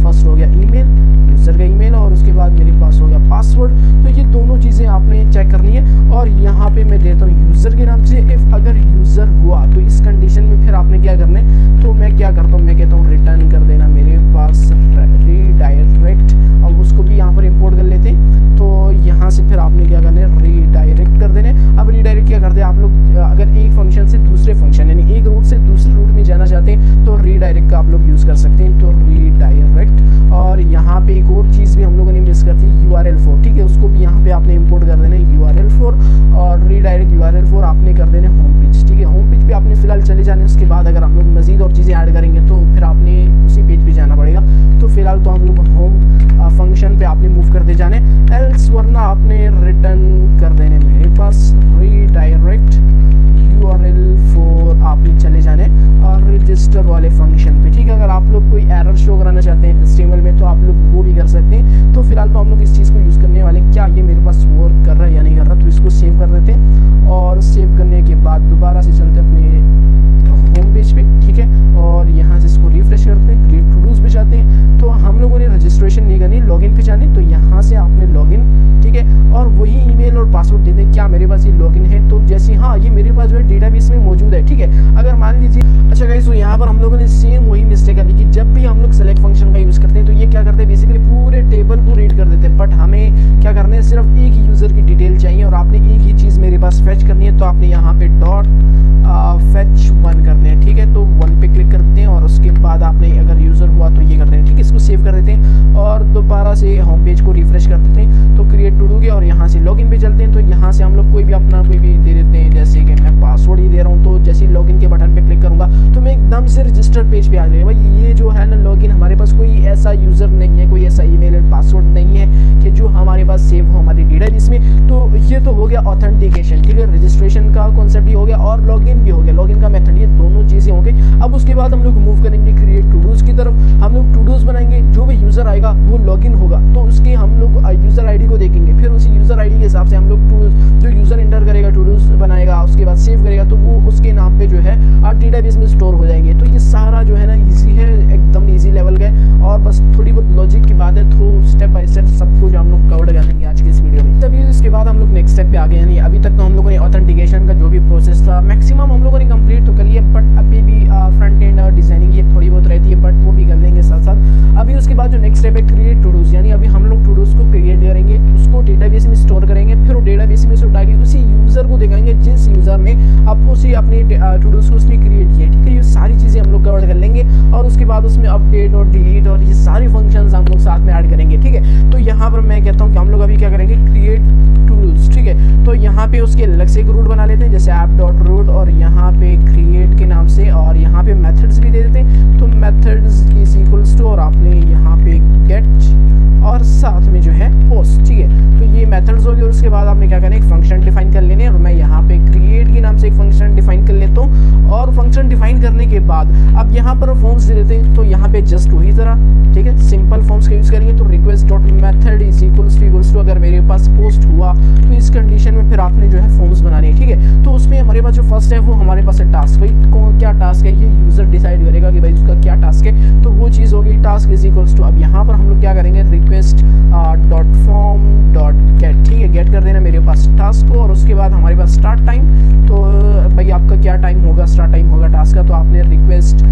फर्स्ट हो गया ईमेल, यूज़र का ईमेल और उसके बाद मेरे पास हो गया पासवर्ड। तो ये दोनों चीज़ें आपने चेक करनी है और यहाँ पे मैं देता हूँ यूज़र के नाम से। इफ़ अगर यूज़र हुआ तो इस कंडीशन में फिर आपने क्या करना है, तो मैं क्या करता हूँ, मैं कहता हूँ रिटर्न कर देना मेरे पास रीडायरेक्ट। अब उसको भी यहाँ पर इंपोर्ट कर लेते हैं। तो यहाँ से फिर आपने क्या करना है, रीडायरेक्ट कर देने। अब रीडायरेक्ट क्या करते हैं आप लोग, अगर एक फंक्शन से दूसरे फंक्शन यानी एक रूट से दूसरे रूट में जाना चाहते हैं तो रीडायरेक्ट का आप लोग यूज़ कर सकते हैं, तो रीडायरेक्ट। और यहाँ पे एक और चीज़ भी हम लोगों ने मिस कर दी, URL4, ठीक है, उसको भी यहाँ पे आपने इंपोर्ट कर देना URL4 और रीडायरेक्ट URL4 आपने कर देने होम पेज, ठीक है। होम पेज पे आपने फिलहाल चले जाने, उसके बाद अगर हम लोग मजीद और चीज़ें ऐड करेंगे तो फिर आपने उसी पेज पे जाना पड़ेगा। तो फिलहाल तो हम लोग होम फंक्शन पे आपने मूव करते जाने, एल्स वरना आपने रिटर्न कर देने मेरे पास रीडायरेक्ट URL4 आपने चले जाने और रजिस्टर वाले फंक्शन पे, ठीक है। अगर आप लोग कोई एरर शो कराना चाहते हैं HTML में तो आप लोग वो भी कर सकते हैं। तो फिलहाल तो हम लोग इस चीज़ को यूज़ करने वाले, क्या ये मेरे पास वर्क कर रहा है या नहीं कर रहा, तो इसको सेव कर देते हैं और सेव करने के बाद दोबारा से चलते अपने होम पेज पे, ठीक है, और यहाँ से इसको रिफ्रेश करते हैं, क्रिएट टू डूज पे जाते हैं। तो हम लोगों ने रजिस्ट्रेशन नहीं करनी, लॉगिन पे जाने, तो यहाँ से आपने लॉगिन, ठीक है, और वही ईमेल और पासवर्ड दे दें। क्या मेरे पास ये लॉगिन है, तो जैसे हाँ ये मेरे पास जो है डेटाबेस में मौजूद है, ठीक है। अगर मान लीजिए, अच्छा गाइस, तो यहाँ पर हम लोगों ने सेम वही मिस्टेक है कि जब भी हम लोग सेलेक्ट फंक्शन का यूज़ करते हैं तो ये क्या करते हैं, बेसिकली पूरे टेबल को रीड कर देते हैं। बट हमें क्या करना है, सिर्फ एक ही यूज़र की डिटेल चाहिए और आपने एक ही चीज़ मेरे पास फेच करनी है। तो आपने यहाँ पे डॉट फेच 1 करने हैं, ठीक है, तो 1 पे क्लिक करते हैं और उसके बाद आपने अगर यूज़र हुआ तो ये करते हैं, ठीक है। इसको सेव कर देते हैं और दोबारा से होम पेज को रिफ्रेश कर देते हैं, तो क्रिएट टू डू के और यहाँ से लॉगिन पे चलते हैं। तो यहाँ से हम लोग कोई भी अपना कोई भी दे देते हैं, जैसे कि मैं पासवर्ड ही दे रहा हूँ। तो जैसे लॉगिन के बटन पे क्लिक करूँगा तो मैं एकदम से रजिस्टर्ड पेज पे आ जाएगा। भाई ये जो है ना लॉगिन, हमारे पास कोई ऐसा यूज़र नहीं है, कोई ऐसा ईमेल एंड पासवर्ड नहीं है कि जो हमारे पास सेव हो हमारी डेटाबेस में। तो ये तो हो गया ऑथेंटिकेशन, ठीक है, रजिस्ट्रेशन का कॉन्सेप्ट भी हो गया और लॉगिन भी हो गया, लॉगिन का मेथड, ये दोनों चीज़ें हो गई। अब उसके बाद हम लोग मूव करेंगे क्रिएट टू डूज की तरफ। हम लोग टू डूज बनाएंगे, जो भी यूज़र आएगा वो लॉगिन होगा तो उसके हम लोग यूज़र आईडी को देखेंगे, फिर उसी यूज़र आईडी के हिसाब से हम लोग जो यूज़र इंटर करेगा टू डूज बनाएगा, उसके बाद सेव करेगा तो वो उसके नाम पे जो है डेटाबेस में स्टोर हो जाएंगे। तो ये सारा जो है ना ईजी है, एकदम ईजी लेवल का है और बस थोड़ी बहुत लॉजिक की बात है, through step by by step सब कुछ हम लोग कवर कर लेंगे आज की इस वीडियो में। तभी इसके बाद हम लोग नेक्स्ट स्टेप पे आ गए। यानी अभी तक तो हम लोगों ने ऑथेंटिकेशन का जो भी प्रोसेस था मैक्सिमम हम लोगों ने कंप्लीट तो कर लिया, बट अभी भी फ्रंट एंड डिजाइनिंग ये थोड़ी बहुत रहती है, बट वो भी कर लेंगे साथ साथ। अभी उसके बाद जो नेक्स्ट स्टेप है क्रिएट टू डूज, यानी अभी हम लोग टू डूज को क्रिएट करेंगे, उसको डेटाबेस में स्टोर करेंगे, फिर वो डेटाबेस में से उठाकर उसी यूजर को दिखाएंगे जिस यूजर ने अब उसी अपनी टू डूज को उसमें क्रिएट किया। ठीक है, ये सारी चीज़ें हम लोग कवर कर लेंगे और उसके बाद उसमें अपडेट और डिलीट और ये सारी फंक्शंस हम लोग साथ में ऐड करेंगे। ठीक है, तो यहाँ पर मैं कहता हूँ कि हम लोग अभी क्या करेंगे, क्रिएट टू डूज। ठीक है, तो यहाँ पे उसके अलग से एक रूट बना लेते हैं, जैसे app.root और यहाँ पे क्रिएट के नाम से, और यहाँ पे मेथड्स भी दे देते हैं। तो मेथड्स इज इक्वल्स टू और आपने यहाँ पे गेट और साथ में जो है पोस्ट। ठीक है, तो ये मेथड्स हो गए और उसके बाद आपने क्या करना है, एक फंक्शन डिफाइन कर लेने, और मैं यहाँ पे क्रिएट के नाम से एक फंक्शन डिफाइन कर लेता हूँ। और फंक्शन डिफाइन करने के बाद अब यहाँ पर फॉर्म्स दे देते हैं, तो यहाँ पे जस्ट वही तरह, ठीक है, सिंपल फॉर्म्स का यूज़ करेंगे। तो request dot method is equals to अगर मेरे पास पोस्ट हुआ तो इस कंडीशन में फिर आपने जो है फॉर्म्स बनाने हैं। ठीक है, तो उसमें हमारे पास जो फर्स्ट है वो हमारे पास है टास्क। भाई कौन क्या टास्क है ये यूज़र डिसाइड करेगा कि भाई उसका क्या टास्क है, तो वो चीज़ होगी टास्क इज इक्वल्स टू। अब यहाँ पर हम लोग क्या करेंगे, request dot form dot gate. ठीक है, गेट कर देना मेरे पास टास्क को, और उसके बाद हमारे पास स्टार्ट टाइम। तो भाई आपका क्या टाइम होगा, स्टार्ट टाइम होगा टास्क का, तो आपने request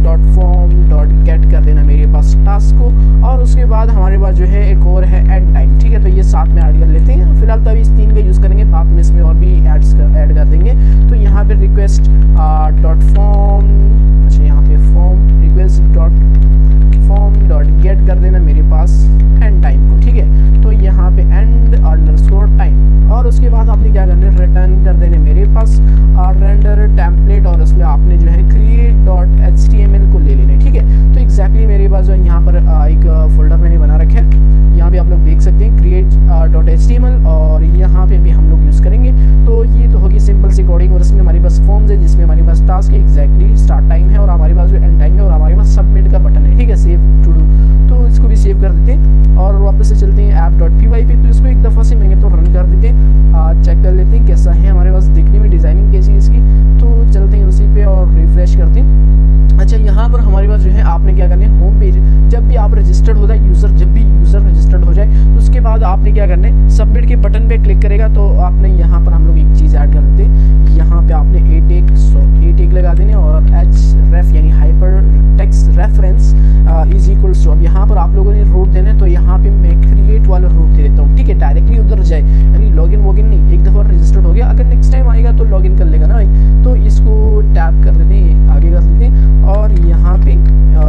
dot form dot gate कर देना मेरे पास टास्क को, और उसके बाद हमारे पास जो है एक और है एंड टाइम। ठीक है, तो ये साथ में ऐड कर लेते हैं। फिलहाल तो अभी इस 3 का यूज़ करेंगे, बाद में इसमें और भी ऐड कर देंगे। तो यहाँ पे रिक्वेस्ट डॉट फॉर्म, अच्छा यहाँ पे form request dot form dot gate कर देना मेरे पास एंड टाइम को। ठीक है, तो यहाँ पे एंड अंडरस्कोर टाइम, और उसके बाद आपने क्या करना है, रिटर्न कर देने मेरे पास रेंडर टेम्पलेट, और उसमें आपने जो है क्रिएट डॉट HTML को ले लेना है। ठीक है, तो एग्जैक्टली मेरे पास जो है यहाँ पर एक फोल्डर मैंने बना रखा है, यहाँ पे आप लोग देख सकते हैं क्रिएट डॉट HTML, और यहाँ पे भी हम लोग यूज़ करेंगे। तो ये तो होगी सिंपल सी कोडिंग, और इसमें हमारे पास फॉर्म्स है जिसमें हमारे पास टास्क है, एग्जैक्टली स्टार्ट टाइम है, और हमारे पास जो एंड टाइम है, और हमारे पास सबमिट का बटन है। ठीक है, सेव टू डू, तो इसको भी सेव कर देते हैं और वापस से चलते हैं app.py पे। तो इसको एक दफ़ा से मैं तो रन कर देते हैं, चेक कर लेते हैं कैसा है हमारे पास, देखने में डिज़ाइनिंग कैसी है इसकी। तो चलते हैं उसी पे और रिफ्रेश करते हैं। अच्छा, यहाँ पर हमारे पास जो है आपने क्या करना है, होम पेज जब भी आप रजिस्टर्ड हो जाए, जब भी यूज़र रजिस्टर्ड हो जाए, तो उसके बाद आपने क्या करना है, सबमिट के बटन पे क्लिक करेगा। तो आपने यहाँ पर हम लोग एक चीज़ ऐड कर देते हैं, यहाँ पे आपने ए टेक लगा देने, और href यानी hyper text reference is equals to. अब यहाँ पर आप लोगों ने रूट देना है, तो यहाँ पे मैं क्रिएट वाला रूट दे देता हूँ। ठीक है, डायरेक्टली उधर जाए, यानी लॉगिन वॉगिन नहीं, एक दफ़ा रजिस्टर्ड हो गया, अगर नेक्स्ट टाइम आएगा तो लॉगिन कर लेगा ना भाई। तो इसको टैप कर देते हैं, आगे कर देते हैं, और यहाँ पे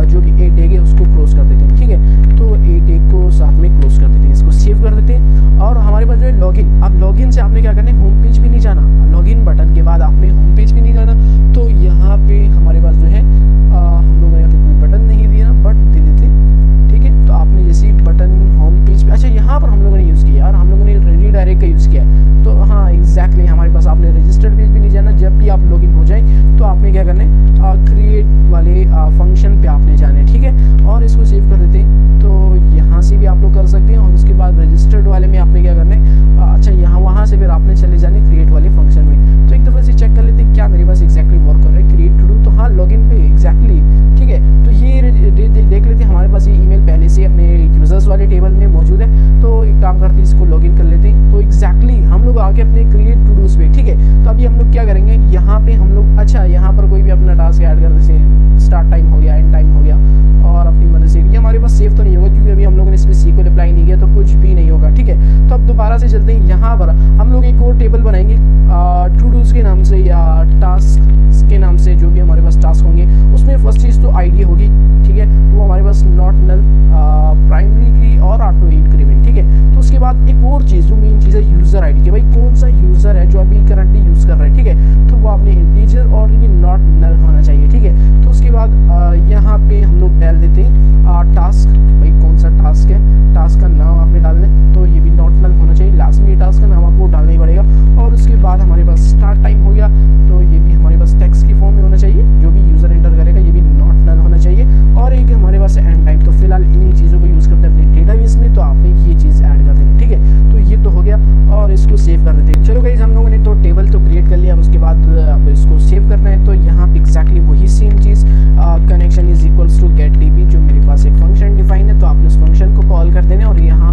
जो भी ए टेग है उसको क्लोज कर देते हैं। ठीक है, तो ए टेग को साथ में क्लोज कर देते हैं, इसको सेव कर देते हैं। और हमारे पास जो है लॉगिन, अब लॉगिन से आपने क्या करना है, होम पेज भी नहीं जाना, लॉगिन बटन के बाद आपने होम पेज भी नहीं जाना। तो यहाँ पे हमारे पास जो है हम लोगों ने यहाँ पे कोई बटन नहीं दिया ना, बट दे देते। ठीक है, तो आपने जैसे बटन होम पेज पे, अच्छा यहाँ पर हम लोगों ने यूज़ किया, और हम लोगों ने रीडायरेक्ट का यूज़ किया है। तो हाँ एग्जैक्टली हमारे पास आपने रजिस्टर्ड पेज भी नहीं जाना, जब भी आप लॉगिन हो जाए तो आपने क्या करना है, क्रिएट वाले फंक्शन पे आपने जाना है। ठीक है, और इसको सेव कर देते हैं। तो यहाँ से भी आप लोग कर सकते हैं, और उसके बाद रजिस्टर्ड वाले में आपने क्या करना है, अच्छा यहाँ वहाँ से फिर आपने चले जाने क्रिएट वाले फंक्शन में। तो एक दफ़ा से चेक कर लेते हैं क्या मेरे पास एग्जैक्टली वर्क कर रहा है, क्रिएट टू डू, तो हाँ लॉगिन पे एग्जैक्टली। ठीक है, तो ये देख लेते हैं, हमारे पास ये ईमेल पहले से अपने यूज़र्स वाले टेबल में मौजूद है। तो एक काम करते हैं, इसको लॉगिन कर लेते हैं। तो एग्जैक्टली हम लोग आके अपने क्रिएट टू डूज पे। ठीक है, तो अभी हम लोग क्या करेंगे, यहाँ पे हम लोग, अच्छा यहाँ पर कोई भी अपना टास्क ऐड कर, जैसे स्टार्ट टाइम हो गया, एंड टाइम हो गया, और अपनी मदद से ये हमारे पास सेव तो नहीं होगा क्योंकि अभी हम लोगों ने इसमें SQL अप्लाई नहीं किया, तो कुछ भी नहीं होगा। ठीक है, तो अब दोबारा से चलते हैं, यहाँ पर हम लोग एक और टेबल बनाएंगे टू डूज के नाम से या टास्क के नाम से, जो भी हमारे पास टास्क होंगे उसमें फर्स्ट चीज़ तो आईडी होगी। ठीक है, वो हमारे पास नॉट नल, प्राइमरी की और ऑटो इंक्रीमेंट। ठीक है, तो उसके बाद एक और चीज़ जो मेन चीज़ है यूज़र आईडी, कि भाई कौन सा यूज़र है जो अभी करंटली यूज़ कर रहा है। ठीक है, तो वो आपने इंटीजर और ये नॉट नल होना चाहिए। ठीक है, तो उसके बाद यहाँ पे हम लोग डाल देते हैं टास्क, भाई कौन सा टास्क है, टास्क का नाम आपने डालना है, तो ये भी नॉट नल होना चाहिए, लास्ट में ये टास्क का नाम आपको डालना ही पड़ेगा। और उसके बाद हमारे पास स्टार्ट टाइम हो गया, तो ये भी हमारे पास टेक्स्ट की फॉर्म में होना चाहिए, जो भी यूज़र एंटर करेगा ये भी नॉट नल होना चाहिए। और एक हमारे पास एंड टाइम, तो फिलहाल इन्हीं चीज़ों को यूज़ करते हैं अपने डेटाबेस में, तो आपने ये चीज़ ऐड कर देनी। ठीक है, तो ये तो हो गया, और इसको सेव कर देते हैं। चलो गाइस, हम लोगों ने तो टेबल तो क्रिएट कर लिया, अब उसके बाद अब इसको सेव करना है। तो यहाँ पे एग्जैक्टली वही सेम चीज़, connection is equals to get DB, जो मेरे पास एक फंक्शन डिफाइन है, तो आपने उस फंक्शन को कॉल कर देना, और यहाँ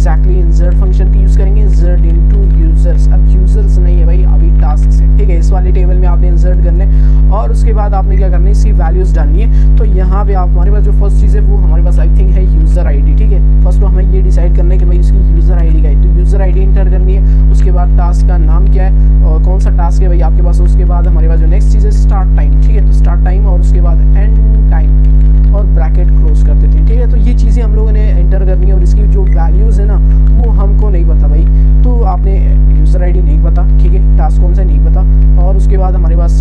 एग्जैक्टली इंसर्ट फंक्शन का यूज़ करेंगे, इंसर्ट इनटू यूजर्स। अब यूजर्स नहीं है भाई, अभी टास्क है, ठीक है। इस वाले टेबल में आपने इंसर्ट करना है और उसके बाद आपने क्या करना है, इसकी वैल्यूज़ डालनी है। तो यहाँ पे आप हमारे पास जो फर्स्ट चीज़ है वो हमारे पास आई थिंक है यूज़र आईडी, ठीक है। फर्स्ट तो हमें ये डिसाइड करना है कि भाई इसकी यूज़र आईडी का है, तो यूज़र आईडी इंटर करनी है। उसके बाद टास्क का नाम क्या है और कौन सा टास्क है भाई आपके पास। उसके बाद हमारे पास जो नेक्स्ट चीज़ है स्टार्ट टाइम, ठीक है। तो स्टार्ट टाइम और उसके बाद एंड टाइम और ब्रैकेट क्लोज कर देते हैं, ठीक है। तो ये चीज़ें हम लोगों ने एंटर करनी है और इसकी जो वैल्यूज़ है ना वो हमको नहीं पता भाई। तो आपने यूज़र आईडी नहीं पता, ठीक है, टास्क कौन सा नहीं पता, और उसके बाद हमारे पास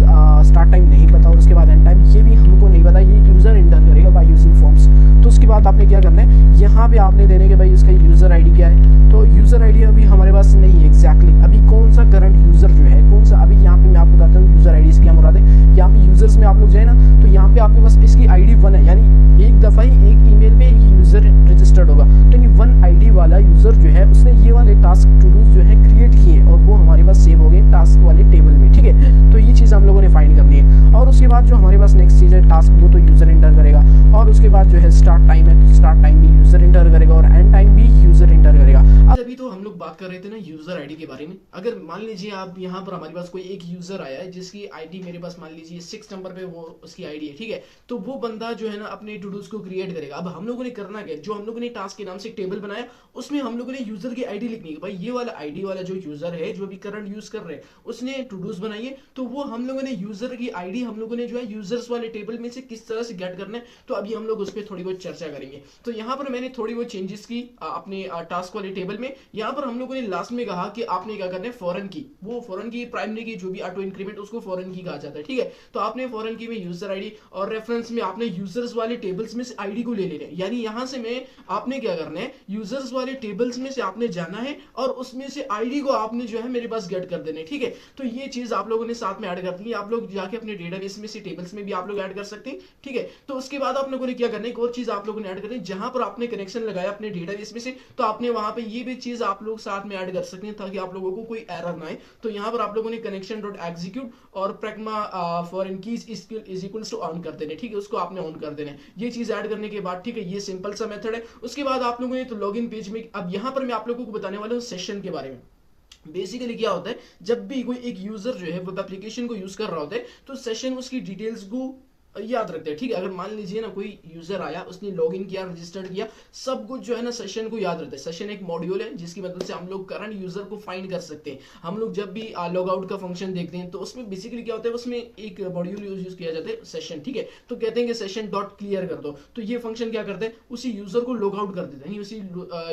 स्टार्ट टाइम नहीं पता और उसके बाद एंड टाइम ये भी हमको नहीं पता, ये यूज़र इंटर करेगा बाय यूजिंग फॉर्म्स। तो उसके बाद आपने क्या करना है, यहाँ पे आपने देने के भाई इसका यूज़र आईडी क्या है। तो यूज़र आईडी अभी हमारे पास नहीं है एग्जैक्टली, अभी कौन सा करंट यूज़र जो है कौन सा, अभी यहाँ पे मैं आपको बताता हूँ यूज़र आईडी से क्या मुराद है। यहाँ पे यूज़र्स में आप लोग जाए ना तो यहाँ पे आपके पास इसकी आईडी 1 है, यानी एक दफ़ा ही एक ईमेल पे एक यूज़र रजिस्टर्ड होगा। तो यानी 1 आईडी वाला यूज़र जो है उसने ये वाले टास्क टू डूज जो है क्रिएट किए हैं और वो हमारे पास सेव हो गए टास्क वाले टेबल में, ठीक है। तो ये चीज़ हम लोगों ने फाइंड करनी है। और उसके बाद जो हमारे पास नेक्स्ट चीज़ है टास्क, वो तो यूज़र इंटर करेगा। और उसके बाद जो है स्टार्ट टाइम है, तो स्टार्ट टाइम भी यूज़र इंटर करेगा और एंड टाइम भी यूज़र इंटर करेगा। अब अभी तो हम लोग बात कर रहे थे ना यूज़र आईडी के बारे में। अगर मान लीजिए आप यहाँ पर हमारे पास कोई एक यूज़र आया है जिसकी आईडी मेरे पास मान लीजिए 6 नंबर पे वो उसकी आईडी है, ठीक है। तो वो बंदा जो है ना अपने टू डूज को क्रिएट करेगा। अब हम लोगों ने करना क्या है, जो हम लोगों ने टास्क के नाम से एक टेबल बनाया उसमें हम लोगों ने यूज़र की आईडी लिखनी है। भाई ये वाला आईडी वाला जो यूज़र है जो अभी करंट यूज़ कर रहे हैं उसने टू डूज बनाई है, तो वो हम लोगों ने यूज़र की आईडी हम लोगों ने जो है यूज़र्स वाले टेबल में से किस तरह से गेट करना है, तो अभी हम लोग उस पर थोड़ी बहुत चर्चा करेंगे। तो यहाँ पर मैंने थोड़ी बहुत चेंजेस की अपने टास्क वाले टेबल में। यहाँ पर हम लोगों ने लास्ट में कहा कि आपने क्या करना है, फॉरेन की, वो फॉरेन की प्राइमरी की जो भी ऑटो इंक्रीमेंट उसको फॉरेन की कहा जाता है, ठीक है। तो आपने फॉरेन की में यूज़र आईडी और रेफरेंस में आपने यूज़र्स वाले टेबल्स में से आईडी को ले लेना है। यानी यहाँ से मैं आपने क्या करना है, यूज़र्स वाले टेबल्स में से आपने जाना है और उसमें से आईडी को आपने जो है मेरे पास गेट कर देना है, ठीक है। तो ये चीज़ आप लोगों ने साथ में ऐड कर दी। आप लोग जाके अपने डेटाबेस में से टेबल्स में भी आप लोग ऐड कर सकते हैं, ठीक है। तो उसके बाद आप लोगों ने क्या करना है, एक और चीज़ आप लोगों ने ऐड करनी है, जहां पर आपने कनेक्शन लगाया अपने डेटाबेस में से तो आपने वहां पे ये भी चीज़ आप लोग साथ में ऐड कर सकते हैं ताकि आप लोगों को कोई एरर ना आए। तो यहाँ पर आप लोगों ने कनेक्शन डॉट एग्जीक्यूट और pragma foreign keys is equals to on कर देने, ठीक है, उसको आपने ऑन कर देना है। ये चीज़ ऐड करने के बाद, ठीक है, ये सिंपल सा मेथड है। उसके बाद आप लोगों ने तो लॉगिन पेज में, अब यहाँ पर मैं आप लोगों को बताने वाला हूँ सेशन के बारे में। बेसिकली क्या होता है, जब भी कोई एक यूजर जो है वेब एप्लीकेशन को यूज कर रहा होता है तो सेशन उसकी डिटेल्स को याद रखते हैं, ठीक है। अगर मान लीजिए ना कोई यूजर आया, उसने लॉगिन किया, रजिस्टर्ड किया, सब कुछ जो है ना सेशन को याद रहता है। सेशन एक मॉड्यूल है जिसकी मदद से हम लोग करंट यूजर को फाइंड कर सकते हैं। हम लोग जब भी लॉग आउट का फंक्शन देखते हैं तो उसमें बेसिकली क्या होता है, उसमें एक मॉड्यूल यूज किया जाता है सेशन, ठीक है। तो कहते हैं कि सेशन डॉट क्लियर कर दो, तो ये फंक्शन क्या करते हैं, उसी यूजर को लॉग आउट कर देते हैं, उसी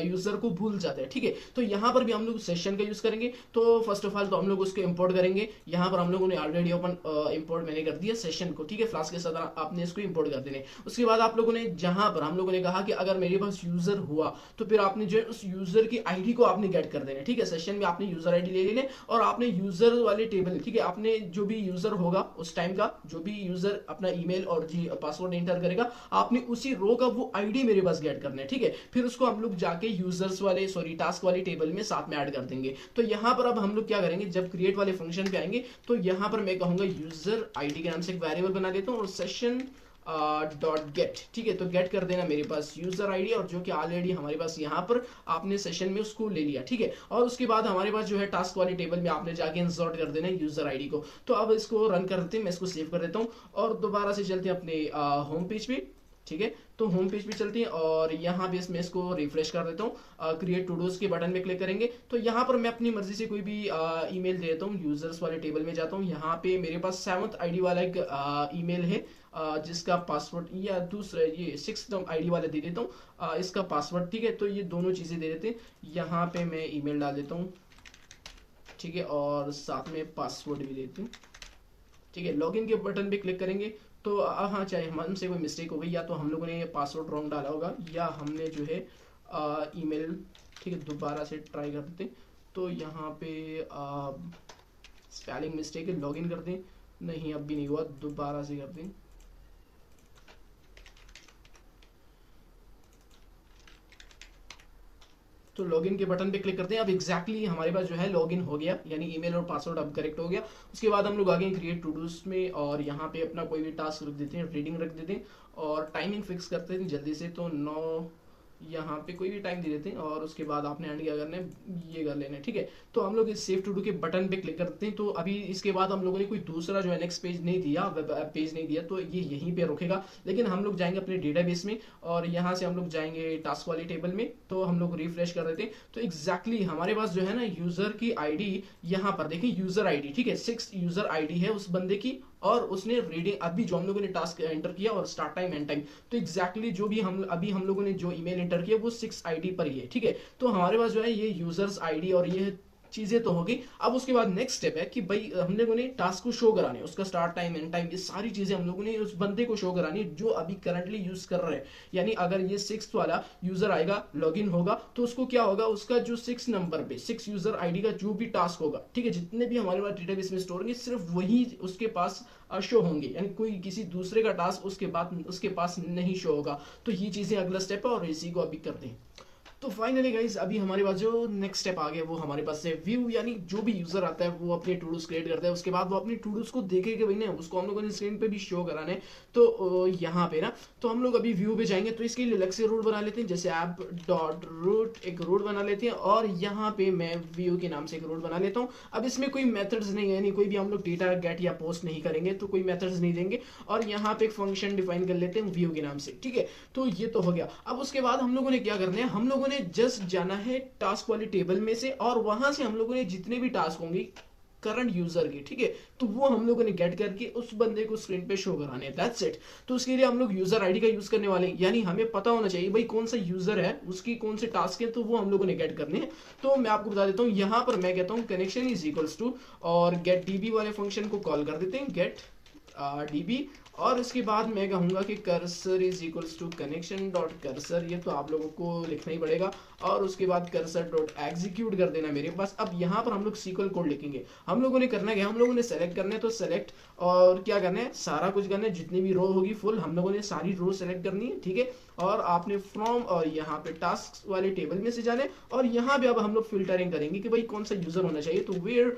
यूजर को भूल जाते हैं, ठीक है। तो यहाँ पर भी हम लोग सेशन का यूज करेंगे। तो फर्स्ट ऑफ ऑल तो हम लोग उसको इंपोर्ट करेंगे। यहाँ पर हम लोगों ने ऑलरेडी ओपन इंपोर्ट मैंने कर दिया सेशन को, ठीक है, फ्लास्क के साथ आपने इसको इंपोर्ट कर देने। उसके बाद आप लोगों ने जहां पर हम लोगों ने कहा कि अगर मेरे पास यूजर हुआ तो फिर आपने जो है उस यूजर की आईडी को आपने गेट कर देना, ठीक है। सेशन में आपने यूजर आईडी ले लेने और आपने यूजर वाले टेबल, ठीक है, आपने जो भी यूजर होगा उस टाइम का, जो भी यूजर अपना ईमेल और जी पासवर्ड एंटर करेगा, आपने उसी रो का वो आईडी मेरे पास गेट करना है, ठीक है। फिर उसको हम लोग जाके यूजर्स वाले टास्क वाले टेबल में साथ में ऐड कर देंगे। तो यहां पर अब हम लोग क्या करेंगे, जब क्रिएट वाले फंक्शन पे आएंगे तो यहां पर मैं कहूंगा यूजर आईडी के नाम से एक वेरिएबल बना देता हूं और सेशन डॉट गेट, ठीक है। तो गेट कर देना मेरे पास यूजर आईडी और जो कि ऑलरेडी हमारे पास यहाँ पर आपने सेशन में उसको ले लिया, ठीक है। और उसके बाद हमारे पास जो है टास्क वाले टेबल में आपने जाके इंसर्ट कर देना है यूजर आईडी को। तो अब इसको रन करते हैं, मैं इसको सेव कर देता हूँ और दोबारा से चलते हैं अपने होम पेज पे, ठीक है। तो होम पेज पे चलते हैं और यहाँ पे मैं इसको रिफ्रेश कर देता हूँ। क्रिएट टू डूज के बटन पे क्लिक करेंगे तो यहाँ पर मैं अपनी मर्जी से कोई भी ईमेल दे देता हूँ। यूजर्स वाले टेबल में जाता हूँ, यहाँ पे मेरे पास 7th आईडी वाला एक ईमेल है जिसका पासवर्ड, या दूसरा ये 6th आईडी वाला दे देता हूँ इसका पासवर्ड, ठीक है। तो ये दोनों चीज़ें दे देते हैं। यहाँ पे मैं ईमेल डाल देता हूँ, ठीक है, और साथ में पासवर्ड भी देती हूँ, ठीक है। लॉगिन के बटन पे क्लिक करेंगे तो हाँ, चाहे हमसे कोई मिस्टेक हो गई, या तो हम लोगों ने पासवर्ड रॉन्ग डाला होगा या हमने जो है ईमेल, ठीक है, दोबारा से ट्राई करते हैं। तो यहाँ पे स्पेलिंग मिस्टेक है, लॉगिन करते हैं, नहीं अब भी नहीं हुआ, दोबारा से करते हैं। तो लॉगिन के बटन पे क्लिक करते हैं। अब एग्जैक्टली हमारे पास जो है लॉगिन हो गया, यानी ईमेल और पासवर्ड अब करेक्ट हो गया। उसके बाद हम लोग आगे क्रिएट टू डूज में और यहाँ पे अपना कोई भी टास्क रख देते हैं, रीडिंग रख देते हैं और टाइमिंग फिक्स करते हैं जल्दी से। तो 9 यहाँ पे कोई भी टाइम दे देते हैं और उसके बाद आपने एंड क्या करना है, ये कर लेना है, ठीक है। तो हम लोग इस सेव टू डू के बटन पे क्लिक करते हैं। तो अभी इसके बाद हम लोगों ने कोई दूसरा जो है नेक्स्ट पेज नहीं दिया, वेब पेज नहीं दिया, तो ये यहीं पे रुकेगा। लेकिन हम लोग जाएंगे अपने डेटाबेस में और यहाँ से हम लोग जाएंगे टास्क वाली टेबल में। तो हम लोग रिफ्रेश कर देते हैं, तो एग्जैक्टली हमारे पास जो है ना यूजर की आईडी यहाँ पर देखिए, यूजर आईडी, ठीक है, 6 यूजर आईडी है उस बंदे की, और उसने रीडिंग अभी जो हम लोगों ने टास्क एंटर किया और स्टार्ट टाइम एंड टाइम, तो एग्जैक्टली जो भी हम लोगों ने जो ईमेल एंटर किया वो 6 आईडी पर ही है, ठीक है। तो हमारे पास जो है ये यूजर्स आईडी और ये चीजें तो होगी। अब उसके बाद नेक्स्ट स्टेप है कि भाई हम लोगों ने टास्क को शो कराने, उसका स्टार्ट टाइम एंड टाइम, ये सारी चीजें हम लोगों ने उस बंदे को शो करानी जो अभी करंटली यूज कर रहे हैं। यानी अगर ये 6 वाला यूजर आएगा, लॉगिन होगा, तो उसको क्या होगा, उसका जो 6 नंबर पे 6 यूजर आईडी का जो भी टास्क होगा, ठीक है, जितने भी हमारे पास डेटाबेस में स्टोर होंगे सिर्फ वही उसके पास शो होंगे, यानी कोई किसी दूसरे का टास्क उसके पास नहीं शो होगा। तो ये चीजें अगला स्टेप है और इसी को अभी करते हैं। तो फाइनली गाइस अभी हमारे पास जो नेक्स्ट स्टेप आ गया वो हमारे पास है व्यू, यानी जो भी यूजर आता है वो अपने टूडूज क्रिएट करता है, उसके बाद वो अपने टूडूज को देखेगा भाई ना, उसको हम लोगों ने स्क्रीन पे भी शो कराना है। तो यहाँ पे ना, तो हम लोग अभी व्यू पे जाएंगे, तो इसके लिए अलग से रूट बना लेते हैं, जैसे ऐप डॉट रूट एक रूट बना लेते हैं और यहाँ पे मैं व्यू के नाम से एक रूट बना लेता हूँ। अब इसमें कोई मेथड्स नहीं है, यानी कोई भी हम लोग डेटा गेट या पोस्ट नहीं करेंगे, तो कोई मेथड्स नहीं देंगे, और यहाँ पे एक फंक्शन डिफाइन कर लेते हैं व्यू के नाम से, ठीक है। तो ये तो हो गया। अब उसके बाद हम लोगों ने क्या करना है, हम लोगों ने जस्ट जाना है टास्क वाली टेबल में से, और वहां से हम लोगों ने जितने भी टास्क होंगे करंट यूजर की, ठीक है, तो वो हम लोगों ने गेट करके उस बंदे को स्क्रीन पे शो कराने हैं, दैट्स इट। तो उसके लिए हम लोग यूजर आईडी का यूज करने वाले हैं, यानी हमें पता होना चाहिए भाई कौन सा यूजर है, उसकी कौन से टास्क है, तो वो हम लोगों ने गेट करने हैं। तो मैं आपको बता देता हूँ, यहाँ पर मैं कहता हूँ कनेक्शन इज इक्वल्स टू, और गेट डीबी वाले फंक्शन को कॉल कर देते हैं, गेट डीबी, और इसके बाद मैं कहूंगा कि cursor is equals to connection dot cursor, ये तो आप लोगों को लिखना ही पड़ेगा, और उसके बाद कर्सर डॉट एग्जीक्यूट कर देना मेरे पास। अब यहाँ पर हम लोग सीक्वल कोड लिखेंगे। हम लोगों ने करना क्या, हम लोगों ने सेलेक्ट करना है, तो सेलेक्ट और क्या करना है, सारा कुछ करना है, जितनी भी रो होगी फुल हम लोगों ने सारी रो सेलेक्ट करनी है, ठीक है। और आपने फ्रॉम और यहाँ पे टास्क वाले टेबल में से जाने, और यहाँ पे अब हम लोग फिल्टरिंग करेंगे कि भाई कौन सा यूजर होना चाहिए, तो where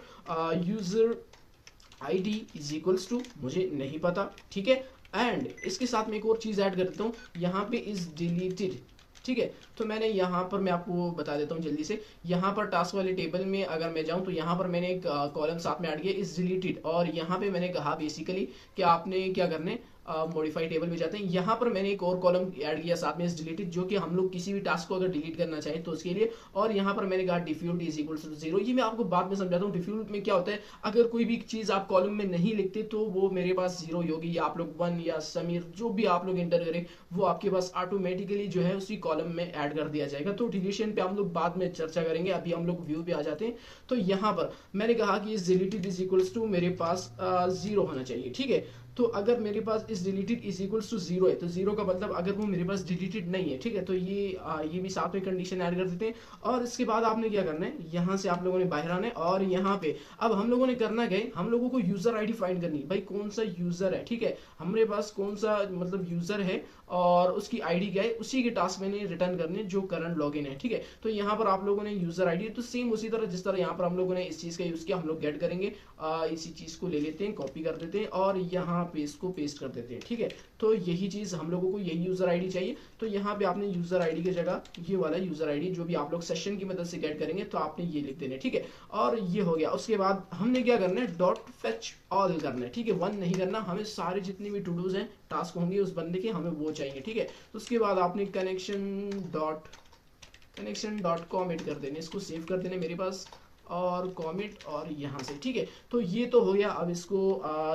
user ID is equals to, मुझे नहीं पता, ठीक है। एंड इसके साथ में एक और चीज ऐड कर देता हूँ, यहाँ पे इज डिलीटेड, ठीक है। तो मैंने यहाँ पर मैं आपको बता देता हूँ जल्दी से, यहाँ पर टास्क वाले टेबल में अगर मैं जाऊँ तो यहाँ पर मैंने एक कॉलम साथ में ऐड किया इज डिलीटेड, और यहाँ पे मैंने कहा बेसिकली कि आपने क्या करना है, मॉडिफाई टेबल में जाते हैं, यहाँ पर मैंने एक और कॉलम ऐड किया साथ में इस डिलीटेड, जो कि हम लोग किसी भी टास्क को अगर डिलीट करना चाहें तो उसके लिए, और यहाँ पर मैंने कहा डिफ्यूज इज इक्वल टू 0। ये मैं आपको बाद में समझाता हूँ डिफ्यूज में क्या होता है। अगर कोई भी चीज आप कॉलम में नहीं लिखते तो वो मेरे पास 0 होगी, या आप लोग 1 या समीर जो भी आप लोग एंटर करें वो आपके पास ऑटोमेटिकली जो है उसी कॉलम में ऐड कर दिया जाएगा। तो डिलीशन पे हम लोग बाद में चर्चा करेंगे, अभी हम लोग व्यू पे आ जाते हैं। तो यहाँ पर मैंने कहा कि इस डिलीटेड इज इक्वल्स टू मेरे पास 0 होना चाहिए, ठीक है। तो अगर मेरे पास इस डिलीटेड इज इक्वल्स टू 0 है, तो 0 का मतलब अगर वो मेरे पास डिलीटेड नहीं है, ठीक है। तो ये भी साथ में कंडीशन ऐड कर देते हैं, और इसके बाद आपने क्या करना है, यहाँ से आप लोगों ने बाहर आना है, और यहाँ पे अब हम लोगों ने करना क्या है, हम लोगों को यूजर आईडी फाइंड करनी, भाई कौन सा यूजर है, ठीक है, हमारे पास कौन सा मतलब यूजर है और उसकी आईडी क्या है, उसी के टास्क मैंने रिटर्न करने जो करंट लॉगिन है, ठीक है। तो यहाँ पर आप लोगों ने यूजर आईडी, तो सेम उसी तरह जिस तरह यहाँ पर हम लोगों ने इस चीज का यूज किया, हम लोग गेट करेंगे, इसी चीज को ले लेते हैं, कॉपी कर देते हैं और यहाँ पे इसको पेस्ट कर देते हैं, ठीक है। तो यही चीज हम लोगों को, यही यूजर आईडी चाहिए। तो यहाँ पे आपने यूजर आईडी की जगह ये वाला यूजर आईडी जो भी आप लोग सेशन की मदद से गेट करेंगे, तो आपने ये लिख देना है, ठीक है। और ये हो गया। उसके बाद हमने क्या करना है, डॉट फेच ऑल करना है, ठीक है, 1 नहीं करना, हमें सारे जितने भी टू डूज हैं, टास्क होंगे उस बंदे के, हमें वो चाहिए, ठीक है। तो उसके बाद आपने कनेक्शन डॉट कॉमिट कर देने, इसको सेव कर देने मेरे पास, और कॉमिट और यहाँ से, ठीक है। तो ये तो हो गया। अब इसको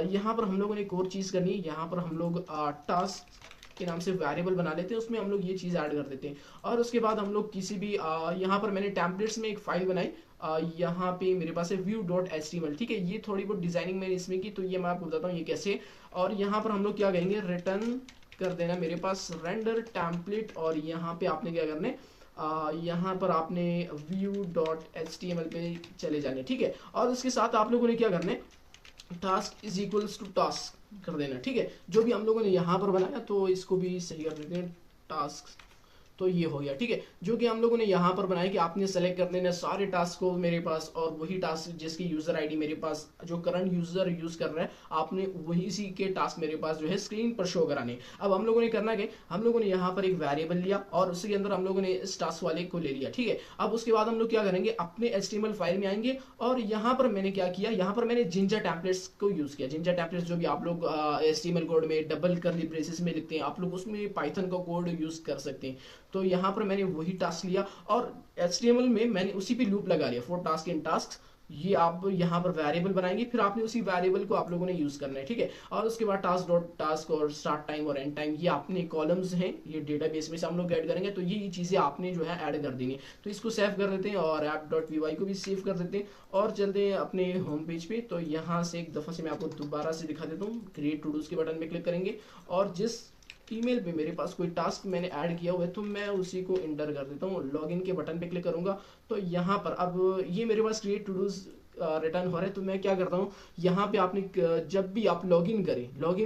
यहाँ पर हम लोगों ने एक और चीज़ करनी है, यहाँ पर हम लोग टास्क के नाम से वेरिएबल बना लेते हैं, उसमें हम लोग ये चीज़ ऐड कर देते हैं। और उसके बाद हम लोग किसी भी यहाँ पर मैंने टेम्पलेट्स में एक फाइल बनाई, यहाँ पे मेरे पास है view.html, ठीक है। ये थोड़ी बहुत डिजाइनिंग मैंने इसमें की, तो ये मैं आपको बताता हूँ ये कैसे। और यहाँ पर हम लोग क्या कहेंगे, रिटर्न कर देना मेरे पास रेंडर टेम्पलेट, और यहाँ पे आपने क्या करना है, यहाँ पर आपने view.html पे चले जाने, ठीक है। और उसके साथ आप लोगों ने क्या करना है, task is equals to task कर देना, ठीक है। जो भी हम लोगों ने यहाँ पर बनाया, तो इसको भी सही कर देते हैं, टास्क तो ये हो गया, ठीक है, जो कि हम लोगों ने यहाँ पर बनाया कि आपने सेलेक्ट कर देना सारे टास्क को मेरे पास, और वही टास्क जिसकी यूजर आईडी मेरे पास जो करंट यूजर यूज कर रहा है, आपने वही सी के टास्क मेरे पास जो है स्क्रीन पर शो कराने। अब हम लोगों ने करना क्या, हम लोगों ने यहाँ पर एक वेरिएबल लिया और उसके अंदर हम लोगों ने इस टास्क वाले को ले लिया, ठीक है। अब उसके बाद हम लोग क्या करेंगे, अपने HTML फाइल में आएंगे और यहाँ पर मैंने क्या किया, यहाँ पर मैंने जिंजर टेम्पलेट्स को यूज किया। जिंजर टेम्पलेट्स जो भी आप लोग HTML कोड में डबल करली ब्रेसेस में लिखते हैं, आप लोग उसमें पाइथन का कोड यूज कर सकते हैं। तो यहाँ पर मैंने वही टास्क लिया और HTML में मैंने उसी पे लूप लगा लिया, फॉर टास्क इन टास्क। ये आप यहाँ पर वेरिएबल बनाएंगे, फिर आपने उसी वेरिएबल को आप लोगों ने यूज करना है, ठीक है। और उसके बाद टास्क डॉट टास्क और स्टार्ट टाइम और एंड टाइम, ये अपने कॉलम्स हैं, ये डेटाबेस में से हम लोग ऐड करेंगे, तो ये चीजें आपने जो है ऐड कर देंगे। तो इसको सेव कर देते हैं और app.py को भी सेव कर देते हैं और चलते हैं अपने होम पेज पे। तो यहाँ से एक दफा से मैं आपको दोबारा से दिखा देता हूँ, क्रिएट टू डूज के बटन पे क्लिक करेंगे और जिस ईमेल पे मेरे पास कोई टास्क मैंने ऐड किया हुआ है तो मैं उसी को इंटर कर देता हूँ। लॉगिन के बटन पे क्लिक करूंगा तो यहाँ पर अब ये मेरे पास क्रिएट टू डूज रिटर्न हो रहा है। तो मैं क्या करता हूँ, यहाँ पे आपने जब भी आप लॉगिन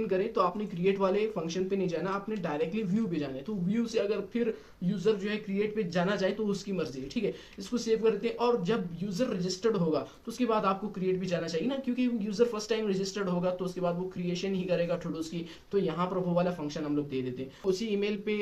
करें तो आपने क्रिएट वाले फंक्शन पे नहीं जाना, आपने डायरेक्टली व्यू पे जाना है। तो व्यू से अगर फिर यूजर जो है क्रिएट पे जाना चाहे तो उसकी मर्जी है, ठीक है। इसको सेव कर देते हैं और जब यूजर रजिस्टर्ड होगा तो उसके बाद आपको क्रिएट भी जाना चाहिए ना, क्योंकि यूजर फर्स्ट टाइम रजिस्टर्ड होगा तो उसके बाद वो क्रिएशन ही करेगा टूडूज की। तो यहाँ पर वो वाला फंक्शन हम लोग दे देते हैं, उसी ईमेल पे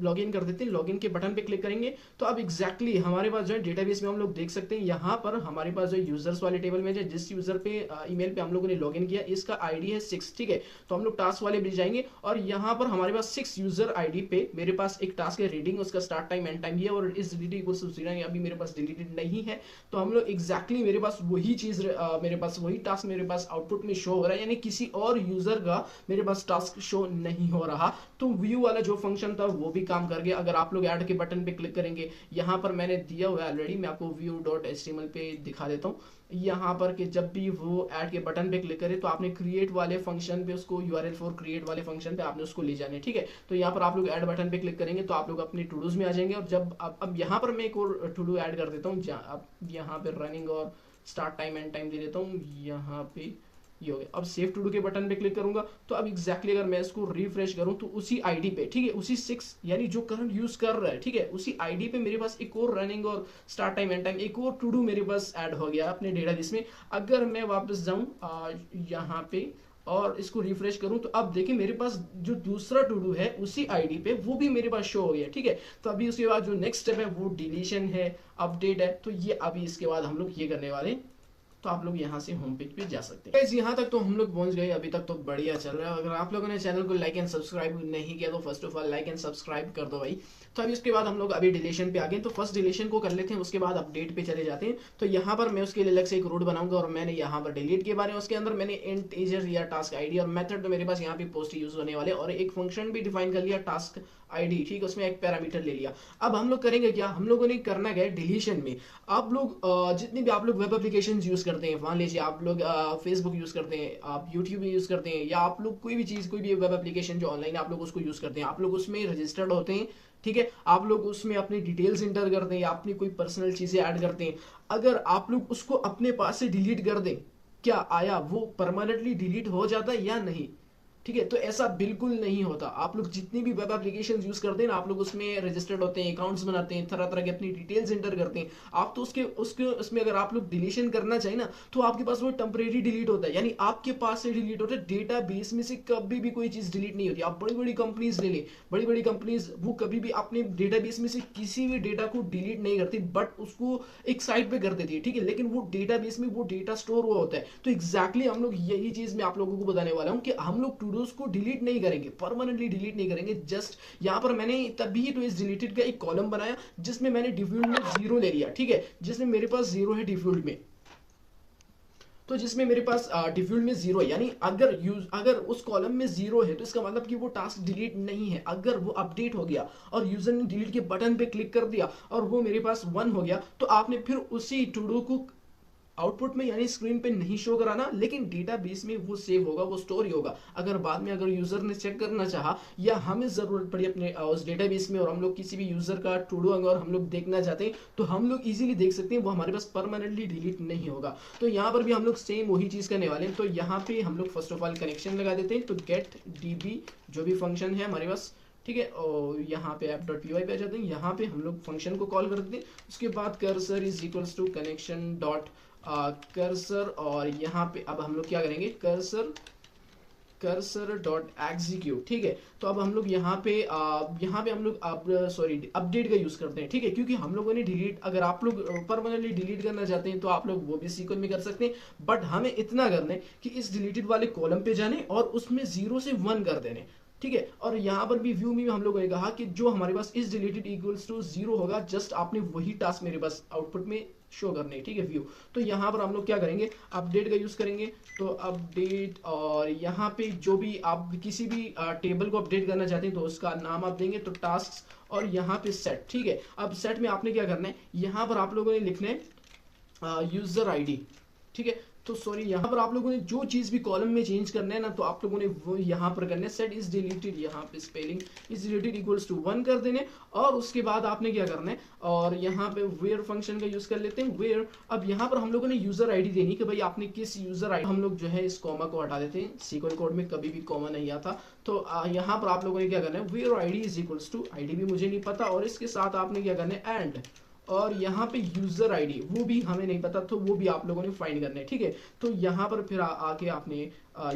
लॉगिन कर देते हैं। लॉगिन के बटन पे क्लिक करेंगे तो अब एग्जैक्टली हमारे पास जो है डेटाबेस में हम लोग देख सकते हैं, यहाँ पर हमारे पास जो यूजर्स वाले टेबल में जिस यूजर पे ईमेल पे हम लोगों ने लॉगिन किया इसका आईडी है 6, ठीक है। तो हम लोग टास्क वाले पे जाएंगे और यहाँ पर हमारे पास 6 यूजर आईडी पे मेरे पास एक टास्क है रीडिंग, उसका स्टार्ट टाइम एंड टाइम ये, और इस डिलीट इक्वल्स टू 0 अभी मेरे पास डिलीटेड नहीं है। तो हम लोग एग्जैक्टली मेरे पास वही चीज मेरे पास वही टास्क मेरे पास आउटपुट में शो हो रहा है, यानी किसी और यूजर का मेरे पास टास्क शो नहीं हो रहा। तो व्यू वाला जो फंक्शन था वो भी काम कर गया। अगर आप लोग ऐड के बटन पे क्लिक करेंगे, यहाँ पर मैंने दिया हुआ है ऑलरेडी, मैं आपको view.html पे दिखा देता हूँ। यहाँ पर कि जब भी वो ऐड के बटन पे क्लिक करे तो आपने क्रिएट वाले फंक्शन पे उसको URL फॉर क्रिएट वाले फंक्शन पे आपने उसको ले जाने हैं, ठीक है। तो यहाँ पर आप लोग ऐड बटन पे क्लिक करेंगे तो आप लोग अपने टू डूज में आ जाएंगे। और जब अब यहाँ पर मैं एक और टू डू ऐड कर देता हूँ, अब यहाँ पे रनिंग और स्टार्ट टाइम एंड टाइम दे देता हूँ, यहाँ पे ये हो गया। अब सेव टू डू के बटन पे क्लिक करूंगा तो अब एग्जैक्टली अगर मैं इसको रिफ्रेश करूं तो उसी आईडी पे, ठीक है, उसी 6 यानी जो करंट यूज कर रहा है, ठीक है, उसी आईडी पे मेरे पास एक और रनिंग और स्टार्ट टाइम एंड टाइम एक और टू डू मेरे पास ऐड हो गया अपने डेटाबेस में। अगर मैं वापस जाऊं यहाँ पे और इसको रिफ्रेश करूं तो अब देखिए मेरे पास जो दूसरा टू डू है उसी आईडी पे वो भी मेरे पास शो हो गया, ठीक है। तो अभी उसके बाद जो नेक्स्ट स्टेप है वो डिलीशन है, अपडेट है। तो ये अभी इसके बाद हम लोग ये करने वाले, तो आप लोग यहाँ से होम पेज पे जा सकते हैं। यहाँ तक तो हम लोग पहुंच गए, अभी तक तो बढ़िया चल रहा है। अगर आप लोगों ने चैनल को लाइक एंड सब्सक्राइब नहीं किया तो first of all like and subscribe कर दो भाई। तो अभी उसके बाद हम लोग अभी डिलीशन पे आ गए, तो फर्स्ट डिलीशन को कर लेते हैं, उसके बाद अपडेट पे चले जाते हैं। तो यहाँ पर मैं उसके लिए अलग से एक रूट बनाऊंगा और मैंने यहाँ पर डिलीट के बारे में उसके अंदर मैंने इंटीजर या टास्क आईडी और मेथड तो मेरे पास यहाँ पे पोस्ट यूज होने वाले, और एक फंक्शन भी डिफाइन कर लिया टास्क आईडी, ठीक है, उसमें एक पैरामीटर ले लिया। अब हम लोग करेंगे क्या, हम लोगों ने करना क्या है डिलीशन में, आप लोग जितनी भी आप लोग वेब एप्लीकेशन यूज करते हैं, मान लीजिए आप लोग फेसबुक यूज करते हैं, आप यूट्यूब यूज करते हैं, या आप लोग कोई भी चीज कोई भी वेब एप्लीकेशन जो ऑनलाइन आप लोग उसको यूज करते हैं, आप लोग उसमें रजिस्टर्ड होते हैं, ठीक है, आप लोग उसमें अपनी डिटेल्स इंटर करते हैं या अपनी कोई पर्सनल चीजें ऐड करते हैं। अगर आप लोग उसको अपने पास से डिलीट कर दें, क्या आया वो परमानेंटली डिलीट हो जाता है या नहीं, ठीक है। तो ऐसा बिल्कुल नहीं होता। आप लोग जितनी भी वेब एप्लीकेशन यूज करते हैं ना, आप लोग उसमें रजिस्टर्ड होते हैं, अकाउंट्स बनाते हैं, तरह तरह की अपनी डिटेल्स एंटर करते हैं आप, तो उसमें अगर आप लोग डिलीशन करना चाहिए ना तो आपके पास वो टेम्परेरी डिलीट होता है, यानी आपके पास से डिलीट होता है, डेटा बेस में से कभी भी कोई चीज डिलीट नहीं होती। आप बड़ी बड़ी कंपनीज ले लें, बड़ी बड़ी कंपनीज वो कभी भी अपने डेटा बेस में से किसी भी डेटा को डिलीट नहीं करती, बट उसको एक साइड पे कर देती है, ठीक है, लेकिन वो डेटा बेस में वो डेटा स्टोर हुआ होता है। तो एग्जैक्टली हम लोग यही चीज मैं आप लोगों को बताने वाला हूँ कि हम लोग टू डूज को डिलीट नहीं करेंगे, परमानेंटली डिलीट नहीं करेंगे। जस्ट यहाँ पर मैंने तभी तो इस डिलीटेड का एक कॉलम बनाया जिसमें मैंने डिफॉल्ट में 0 ले लिया, ठीक है, जिसमें मेरे पास 0 है डिफॉल्ट में। तो जिसमें मेरे पास डिफॉल्ट में 0 है, यानी अगर उस कॉलम में 0 है तो इसका मतलब कि वो टास्क डिलीट नहीं है। अगर वो अपडेट हो गया और यूजर ने डिलीट के बटन पे क्लिक कर दिया और वो मेरे पास 1 हो गया, तो आपने फिर उसी टू डू को आउटपुट में यानी स्क्रीन पे नहीं शो कराना, लेकिन डेटाबेस में वो सेव होगा, वो स्टोर ही होगा। अगर बाद में अगर यूजर ने चेक करना चाहा या हमें जरूरत पड़ी अपने उस डेटाबेस में और हम लोग किसी भी यूजर का टू डू अगर हम लोग देखना चाहते हैं तो हम लोग इजीली देख सकते हैं, वो हमारे पास परमानेंटली डिलीट नहीं होगा। तो यहाँ पर भी हम लोग सेम वही चीज करने वाले हैं। तो यहाँ पे हम लोग फर्स्ट ऑफ ऑल कनेक्शन लगा देते हैं, तो गेट डीबी जो भी फंक्शन है हमारे पास, ठीक है। और यहाँ पे ऐप डॉट py पे आ जाते हैं, यहाँ पे हम लोग फंक्शन को कॉल करते हैं। उसके बाद cursor is equals to connection dot cursor, और यहाँ पे अब हम लोग क्या करेंगे, कर्सर डॉट एग्जीक्यूट, ठीक है। तो अब हम लोग यहाँ पे हम लोग अब अपडेट का यूज करते हैं, ठीक है, क्योंकि हम लोगों ने डिलीट, अगर आप लोग परमानेंटली डिलीट करना चाहते हैं तो आप लोग वो भी सीक्वेंस में कर सकते हैं, बट हमें इतना करना है कि इस डिलीटेड वाले कॉलम पे जाने और उसमें 0 से 1 कर देने, ठीक है। और यहाँ पर भी व्यू में भी हम लोगों ने कहा कि जो हमारे पास इस डिलीटेड इक्वल्स टू 0 होगा, जस्ट आपने वही टास्क मेरे पास आउटपुट में शो करने हैं, ठीक है, व्यू। तो यहाँ पर हम लोग क्या करेंगे, अपडेट का यूज करेंगे। तो अपडेट, और यहाँ पे जो भी आप किसी भी टेबल को अपडेट करना चाहते हैं तो उसका नाम आप देंगे, तो टास्क, और यहाँ पे सेट, ठीक है। अब सेट में आपने क्या करना है, यहाँ पर आप लोगों ने लिखना है यूजर आईडी, ठीक है। तो सॉरी, यहाँ पर आप लोगों ने जो चीज भी कॉलम में चेंज करना है ना, तो आप लोगों ने वो यहाँ पर करना है, सेट इज डिलीटेड, यहाँ पे spelling is deleted equals to 1 कर देने। और उसके बाद आपने क्या करना है, और यहाँ पे वेयर फंक्शन का यूज कर लेते हैं, वेयर। अब यहाँ पर हम लोगों ने यूजर आईडी देनी कि भाई आपने किस यूजर आईडी, हम लोग जो है इस कॉमा को हटा देते हैं, सीक्वेंस कोड में कभी भी कॉमा नहीं आता। तो यहाँ पर आप लोगों ने क्या करना है, where ID is equals to, ID भी मुझे नहीं पता, और इसके साथ आपने क्या करना है, एंड, और यहाँ पे यूजर आईडी वो भी हमें नहीं पता, तो वो भी आप लोगों ने फाइंड करना है, ठीक है। तो यहाँ पर फिर आके आपने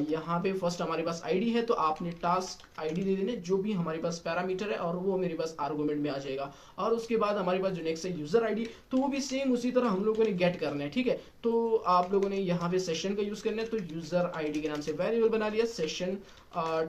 यहाँ पे फर्स्ट हमारे पास आईडी है, तो आपने टास्क आईडी दे देने, जो भी हमारे पास पैरामीटर है, और वो मेरे पास आर्गुमेंट में आ जाएगा। और उसके बाद हमारे पास जो नेक्स्ट है यूजर आईडी, तो वो भी सेम उसी तरह हम लोगों ने गेट करना है, ठीक है। तो आप लोगों ने यहाँ पे सेशन का यूज करना है, तो यूजर आईडी के नाम से वेरिएबल बना लिया, सेशन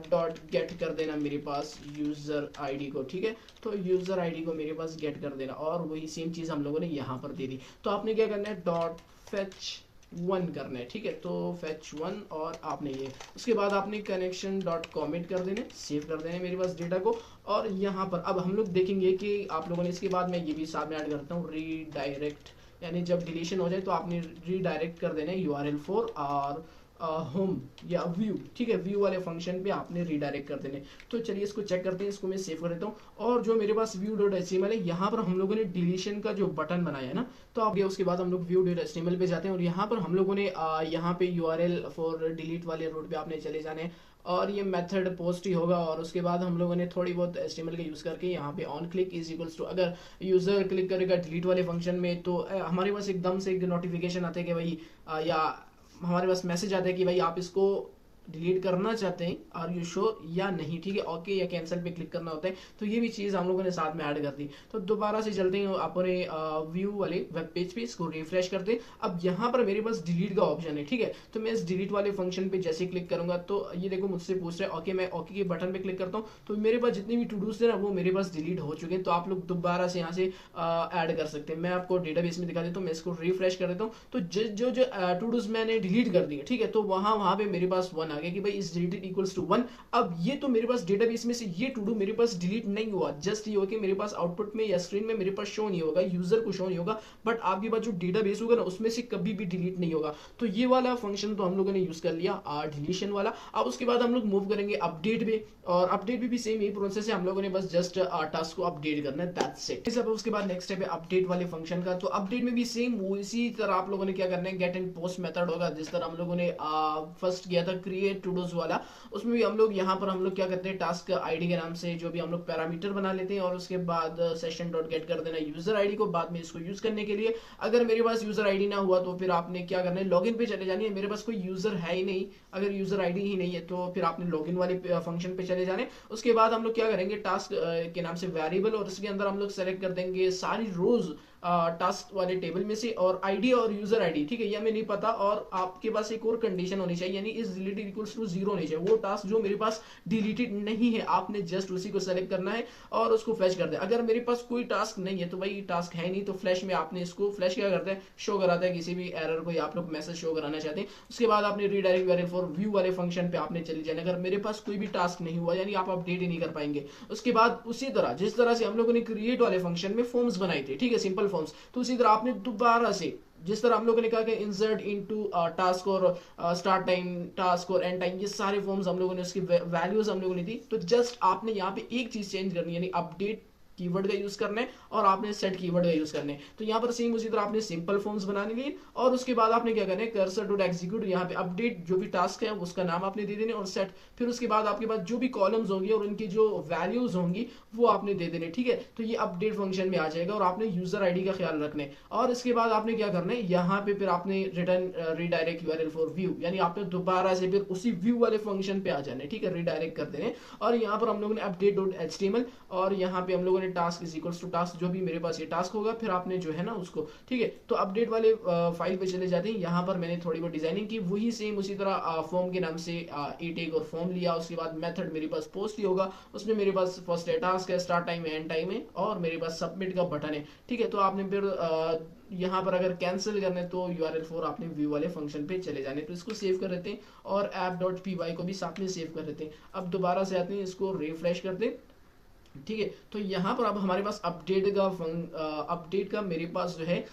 डॉट गेट कर देना मेरे पास यूजर आईडी को, ठीक है। तो यूजर आईडी को मेरे पास गेट कर देना, और वही सेम चीज हम लोगों ने यहाँ पर दे दी। तो आपने क्या करना है, डॉट फेच 1 करना है, ठीक है। तो फेच 1, और आपने ये, उसके बाद आपने कनेक्शन डॉट कॉमेंट कर देने, सेव कर देने मेरे पास डेटा को। और यहाँ पर अब हम लोग देखेंगे कि आप लोगों ने इसके बाद मैं ये भी साथ में ऐड करता हूँ, रीडायरेक्ट, यानी जब डिलीशन हो जाए तो आपने रीडायरेक्ट कर देना है URL फॉर और होम या व्यू, ठीक है, व्यू वाले फंक्शन पे आपने रीडायरेक्ट कर देने। तो चलिए इसको चेक करते हैं, इसको मैं सेव कर देता हूँ। और जो मेरे पास व्यू डॉट HTML है, यहाँ पर हम लोगों ने डिलीशन का जो बटन बनाया है ना, तो आप उसके बाद हम लोग व्यू डॉट HTML पे जाते हैं, और यहाँ पर हम लोगों ने यहाँ पे URL फॉर डिलीट वाले रोड पे आपने चले जाने, और ये मेथड पोस्ट ही होगा। और उसके बाद हम लोगों ने थोड़ी बहुत HTML का यूज़ करके यहाँ पे on click is equals to, अगर यूज़र क्लिक करेगा डिलीट वाले फंक्शन में, तो हमारे पास एकदम से एक नोटिफिकेशन आता है कि भाई या हमारे पास मैसेज आता है कि भाई आप इसको डिलीट करना चाहते हैं, आर यू श्योर या नहीं, ठीक है, ओके या कैंसिल पे क्लिक करना होता है। तो ये भी चीज़ हम लोगों ने साथ में ऐड कर दी। तो दोबारा से चलते हैं अपने व्यू वाले वेब पेज पे, इसको रिफ्रेश करते हैं। अब यहाँ पर मेरे पास डिलीट का ऑप्शन है, ठीक है। तो मैं इस डिलीट वाले फंक्शन पे जैसे क्लिक करूंगा, तो ये देखो मुझसे पूछ रहा है ओके, मैं ओके के बटन पे क्लिक करता हूँ, तो मेरे पास जितने भी टू डूज थे ना, वो मेरे पास डिलीट हो चुके हैं। तो आप लोग दोबारा से यहाँ से ऐड कर सकते हैं। मैं आपको डेटाबेस में दिखा देता हूँ, मैं इसको रिफ्रेश कर देता हूँ। तो जो जो टू डूज मैंने डिलीट कर दिए, ठीक है, तो वहाँ पे मेरे पास 1 आ गया कि भाई इस डिलीट इक्वल्स टू 1। अब ये तो मेरे पास डेटाबेस में से ये टू डू मेरे पास डिलीट नहीं हुआ, जस्ट ये हो कि मेरे पास आउटपुट में या स्क्रीन में मेरे पास शो नहीं होगा, यूजर को शो नहीं होगा, बट आपके पास जो डेटाबेस होगा ना, उसमें से कभी भी डिलीट नहीं होगा। तो ये वाला फंक्शन तो हम लोगों ने यूज कर लिया डिलीशन वाला। अब उसके बाद हम लोग मूव करेंगे अपडेट पे, और अपडेट भी सेम यही प्रोसेस है, हम लोगों ने बस जस्ट टास्क को अपडेट करना है, दैट्स इट। उसके बाद नेक्स्ट स्टेप है अपडेट वाले फंक्शन का। तो अपडेट में भी सेम उसी तरह आप लोगों ने क्या करना है, गेट एंड पोस्ट मेथड होगा, जिस तरह हम लोगों ने फर्स्ट किया था क्रिएट टू डूज वाला। उसमें भी हम लोग यहाँ पर हम लोग क्या करते हैं, टास्क आईडी के नाम से जो भी हम लोग पैरामीटर बना लेते हैं, और उसके बाद सेशन डॉट गेट कर देना यूजर आईडी को बाद में इसको यूज करने के लिए। अगर मेरे पास यूजर आईडी ना हुआ तो फिर आपने क्या करना है, लॉगिन पे चले जानी है। मेरे पास कोई यूजर है ही नहीं, अगर यूजर आईडी ही नहीं है तो फिर आपने लॉगिन वाले फंक्शन पे चले जाने। उसके बाद हम लोग क्या करेंगे, टास्क के नाम से वेरिएबल, और इसके अंदर हम लोग सेलेक्ट कर देंगे सारी रोज टास्क वाले टेबल में से, और आईडी और यूजर आईडी, ठीक है, ये हमें नहीं पता। और आपके पास एक और कंडीशन होनी चाहिए, यानी इस डिलीटेड इक्वल्स टू 0 नहीं चाहिए, वो टास्क जो मेरे पास डिलीटेड नहीं है, आपने जस्ट उसी को सेलेक्ट करना है और उसको फ्लैश कर दे। अगर मेरे पास कोई टास्क नहीं है तो भाई टास्क है नहीं, तो फ्लैश में आपने इसको फ्लैश क्या करते हैं, शो कराता है किसी भी एरर को, आप लोग मैसेज शो कराना चाहते हैं। उसके बाद आपने रीडायरेक्ट वेरिएबल फॉर व्यू वाले फंक्शन पे आपने चले जाना। अगर मेरे पास कोई भी टास्क नहीं हुआ, यानी आप अपडेट ही नहीं कर पाएंगे। उसके बाद उसी तरह जिस तरह से हम लोगों ने क्रिएट वाले फंक्शन में फॉर्म्स बनाए थे, ठीक है, सिंपल फॉर्म्स, तो उसी तरह आपने दोबारा से जिस तरह हम लोगों ने कहा कि इंसर्ट इनटू टास्क और स्टार्ट टाइम, टास्क और एंड टाइम, ये सारे फॉर्म्स हम लोगों ने उसकी वैल्यूज हम लोगों ने दी। तो जस्ट आपने यहाँ पे एक चीज चेंज करनी है, यानी अपडेट कीवर्ड का यूज करना है और आपने सेट कीवर्ड का यूज करना है। तो यहाँ पर सेम उसी तरह आपने सिंपल फॉर्म्स बनाने लिए और उसके बाद आपने क्या करना है, कर्सर डॉट एग्जीक्यूट, यहाँ पे अपडेट जो भी टास्क है उसका नाम आपने दे देने और सेट, फिर उसके बाद आपके पास जो भी कॉलम्स होंगे और उनकी जो वैल्यूज होंगी वो आपने दे देने, ठीक है। तो ये अपडेट फंक्शन में आ जाएगा और आपने यूजर आईडी का ख्याल रखना है और इसके बाद आपने क्या करना है, यहाँ पे फिर आपने return redirect URL for view, यानी आपने दोबारा से फिर उसी व्यू वाले फंक्शन पे आ जाना है, ठीक है, रीडायरेक्ट कर देने। और यहाँ पर हम लोगों ने अपडेट डॉट एचटीएमएल और यहाँ पे हम लोगों ने task is equals to task, जो भी मेरे पास ये टास्क होगा फिर आपने जो है ना उसको, ठीक है। तो अपडेट वाले फाइल पे चले जाते हैं। यहाँ पर मैंने थोड़ी बहुत डिजाइनिंग की, वही सेम उसी तरह फॉर्म के नाम से ए टैग और फॉर्म लिया, उसके बाद मेथड मेरे पास पोस्ट ही होगा, उसमें मेरे पास फर्स्ट है टास्क है, स्टार्ट टाइम है, एंड टाइम है और मेरे पास सबमिट का बटन है, ठीक है। तो आपने फिर यहाँ पर अगर कैंसिल करना है तो यूआरएल फॉर आपने व्यू वाले फंक्शन पे चले जाने। तो इसको सेव कर देते हैं और app.py को भी साथ में सेव कर देते हैं। अब दोबारा से आते हैं, इसको रिफ्रेश करते हैं, ठीक है। तो यहाँ पर अब हमारे पास अपडेट का मेरे पास जो है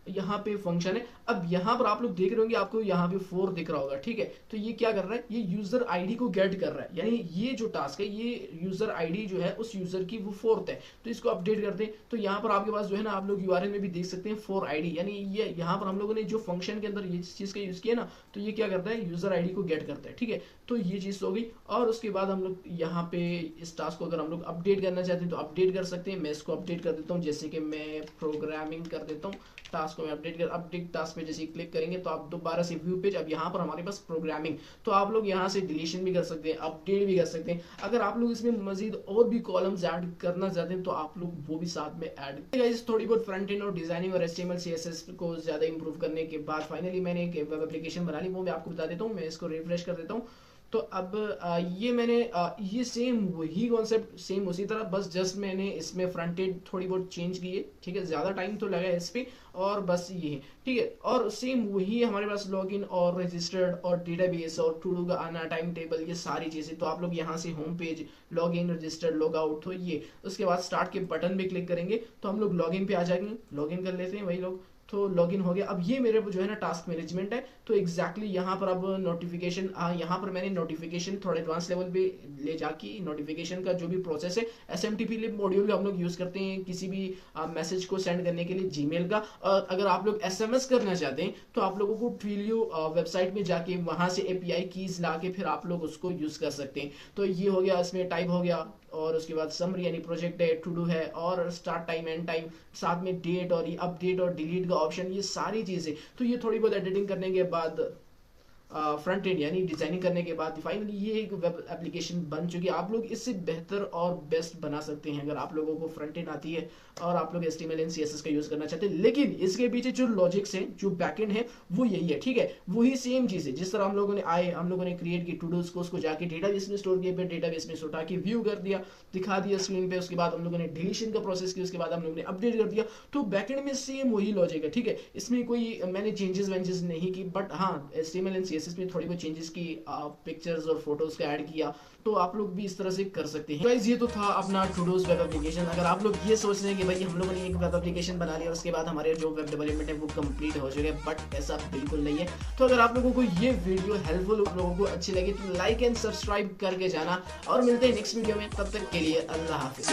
यहाँ पे फंक्शन है। अब यहाँ पर आप लोग देख रहे होंगे, आपको यहाँ पे 4 दिख रहा होगा, ठीक है। तो ये क्या कर रहा है, ये यूजर आईडी को गेट कर रहा है, यानी ये जो टास्क है ये यूजर आईडी जो है उस यूजर की वो 4th है। तो इसको अपडेट करते हैं। तो यहाँ पर आपके पास जो है ना, आप लोग यूआरएल में भी देख सकते हैं 4 आईडी, यानी ये यहाँ पर हम लोगों ने जो फंक्शन के अंदर ये चीज का यूज किया ना, तो ये क्या करता है, यूजर आईडी को गेट करता है, ठीक है। तो ये चीज हो गई और उसके बाद हम लोग यहाँ पे इस टास्क को अगर हम लोग अपडेट करना चाहते हैं तो अपडेट कर सकते हैं। मैं इसको अपडेट कर देता हूँ, जैसे कि मैं प्रोग्रामिंग कर देता हूँ, टास्क को मैं अपडेट टास्क पे जैसे क्लिक करेंगे तो आप दोबारा से व्यू पेज, अब यहाँ पर हमारे पास प्रोग्रामिंग, तो आप लोग यहाँ से डिलीशन भी कर सकते हैं, अपडेट भी कर सकते हैं। अगर आप लोग इसमें मजीद और भी कॉलम्स ऐड करना चाहते हैं तो आप लोग वो भी साथ में ऐड। थोड़ी बहुत फ्रंट एंड और डिजाइनिंग और HTML CSS को ज्यादा इंप्रूव करने के बाद फाइनली मैंने एक वेब एप्लीकेशन बना ली, वो मैं आपको बता देता हूँ। मैं इसको रिफ्रेश कर देता हूँ। तो अब ये मैंने ये सेम वही कॉन्सेप्ट सेम उसी तरह, बस जस्ट मैंने इसमें फ्रंट एंड थोड़ी बहुत चेंज की है, ठीक है। ज़्यादा टाइम तो लगा इस पे और बस ये है, ठीक है। और सेम वही हमारे पास लॉगिन और रजिस्टर्ड और डेटाबेस और टू डू का आना, टाइम टेबल, ये सारी चीज़ें। तो आप लोग यहाँ से home page, login, registered, log out, तो ये उसके बाद स्टार्ट के बटन पे क्लिक करेंगे तो हम लोग लॉगिन पे आ जाएंगे, लॉगिन कर लेते हैं वही लोग। तो लॉगिन हो गया। अब ये मेरे जो है ना टास्क मैनेजमेंट है। तो एग्जैक्टली यहाँ पर अब नोटिफिकेशन, यहाँ पर मैंने नोटिफिकेशन थोड़े एडवांस लेवल पे ले जाके नोटिफिकेशन का जो भी प्रोसेस है, SMTP लिब मॉड्यूल हम लोग यूज करते हैं किसी भी मैसेज को सेंड करने के लिए जीमेल का। और अगर आप लोग SMS करना चाहते हैं तो आप लोगों को ट्विलियो वेबसाइट में जाके वहां से API कीज ला के फिर आप लोग उसको यूज कर सकते हैं। तो ये हो गया, इसमें टाइप हो गया और उसके बाद समरी यानी प्रोजेक्ट है, टू डू है और स्टार्ट टाइम, एंड टाइम, साथ में डेट और ये अपडेट और डिलीट का ऑप्शन, ये सारी चीजें। तो ये थोड़ी बहुत एडिटिंग करने के बाद फ्रंट एंड यानी डिजाइनिंग करने के बाद फाइनली ये एक वेब एप्लीकेशन बन चुकी है। आप लोग इससे बेहतर और बेस्ट बना सकते हैं अगर आप लोगों को फ्रंट एंड आती है और आप लोग HTML एंड CSS का यूज करना चाहते हैं। लेकिन इसके पीछे जो लॉजिक्स हैं, जो बैकएंड है, वो यही है, ठीक है। वही सेम चीज है जिस तरह हम लोगों ने हम लोगों ने क्रिएट की टू डूज को, उसको जाके डेटाबेस में स्टोर किया, फिर डेटाबेस में उठा के व्यू कर दिया, दिखा दिया स्क्रीन पे। उसके बाद हम लोगों ने डिलीशन का प्रोसेस किया, उसके बाद हम लोगों ने अपडेट कर दिया। तो बैकएंड में सेम वही लॉजिक है, ठीक है। इसमें कोई मैंने चेंजेस वेंजेस नहीं की, बट हाँ HTML एंड CSS में थोड़ी बहुत चेंजेस की, पिक्चर्स और फोटोज का ऐड किया। तो आप लोग भी इस तरह से कर सकते हैं। गाइस ये तो था अपना टूडूज वेब एप्लीकेशन। अगर आप लोग ये सोच रहे हैं कि भाई हम लोगों ने एक वेब एप्लीकेशन बना लिया और उसके बाद हमारे जो वेब डेवलपमेंट है वो कंप्लीट हो जाएगा, बट ऐसा बिल्कुल नहीं है। तो अगर आप लोगों को ये वीडियो हेल्पफुल, आप लोगों को अच्छी लगी तो लाइक एंड सब्सक्राइब करके जाना और मिलते हैं नेक्स्ट वीडियो में। तब तक के लिए अल्लाह हाफिज।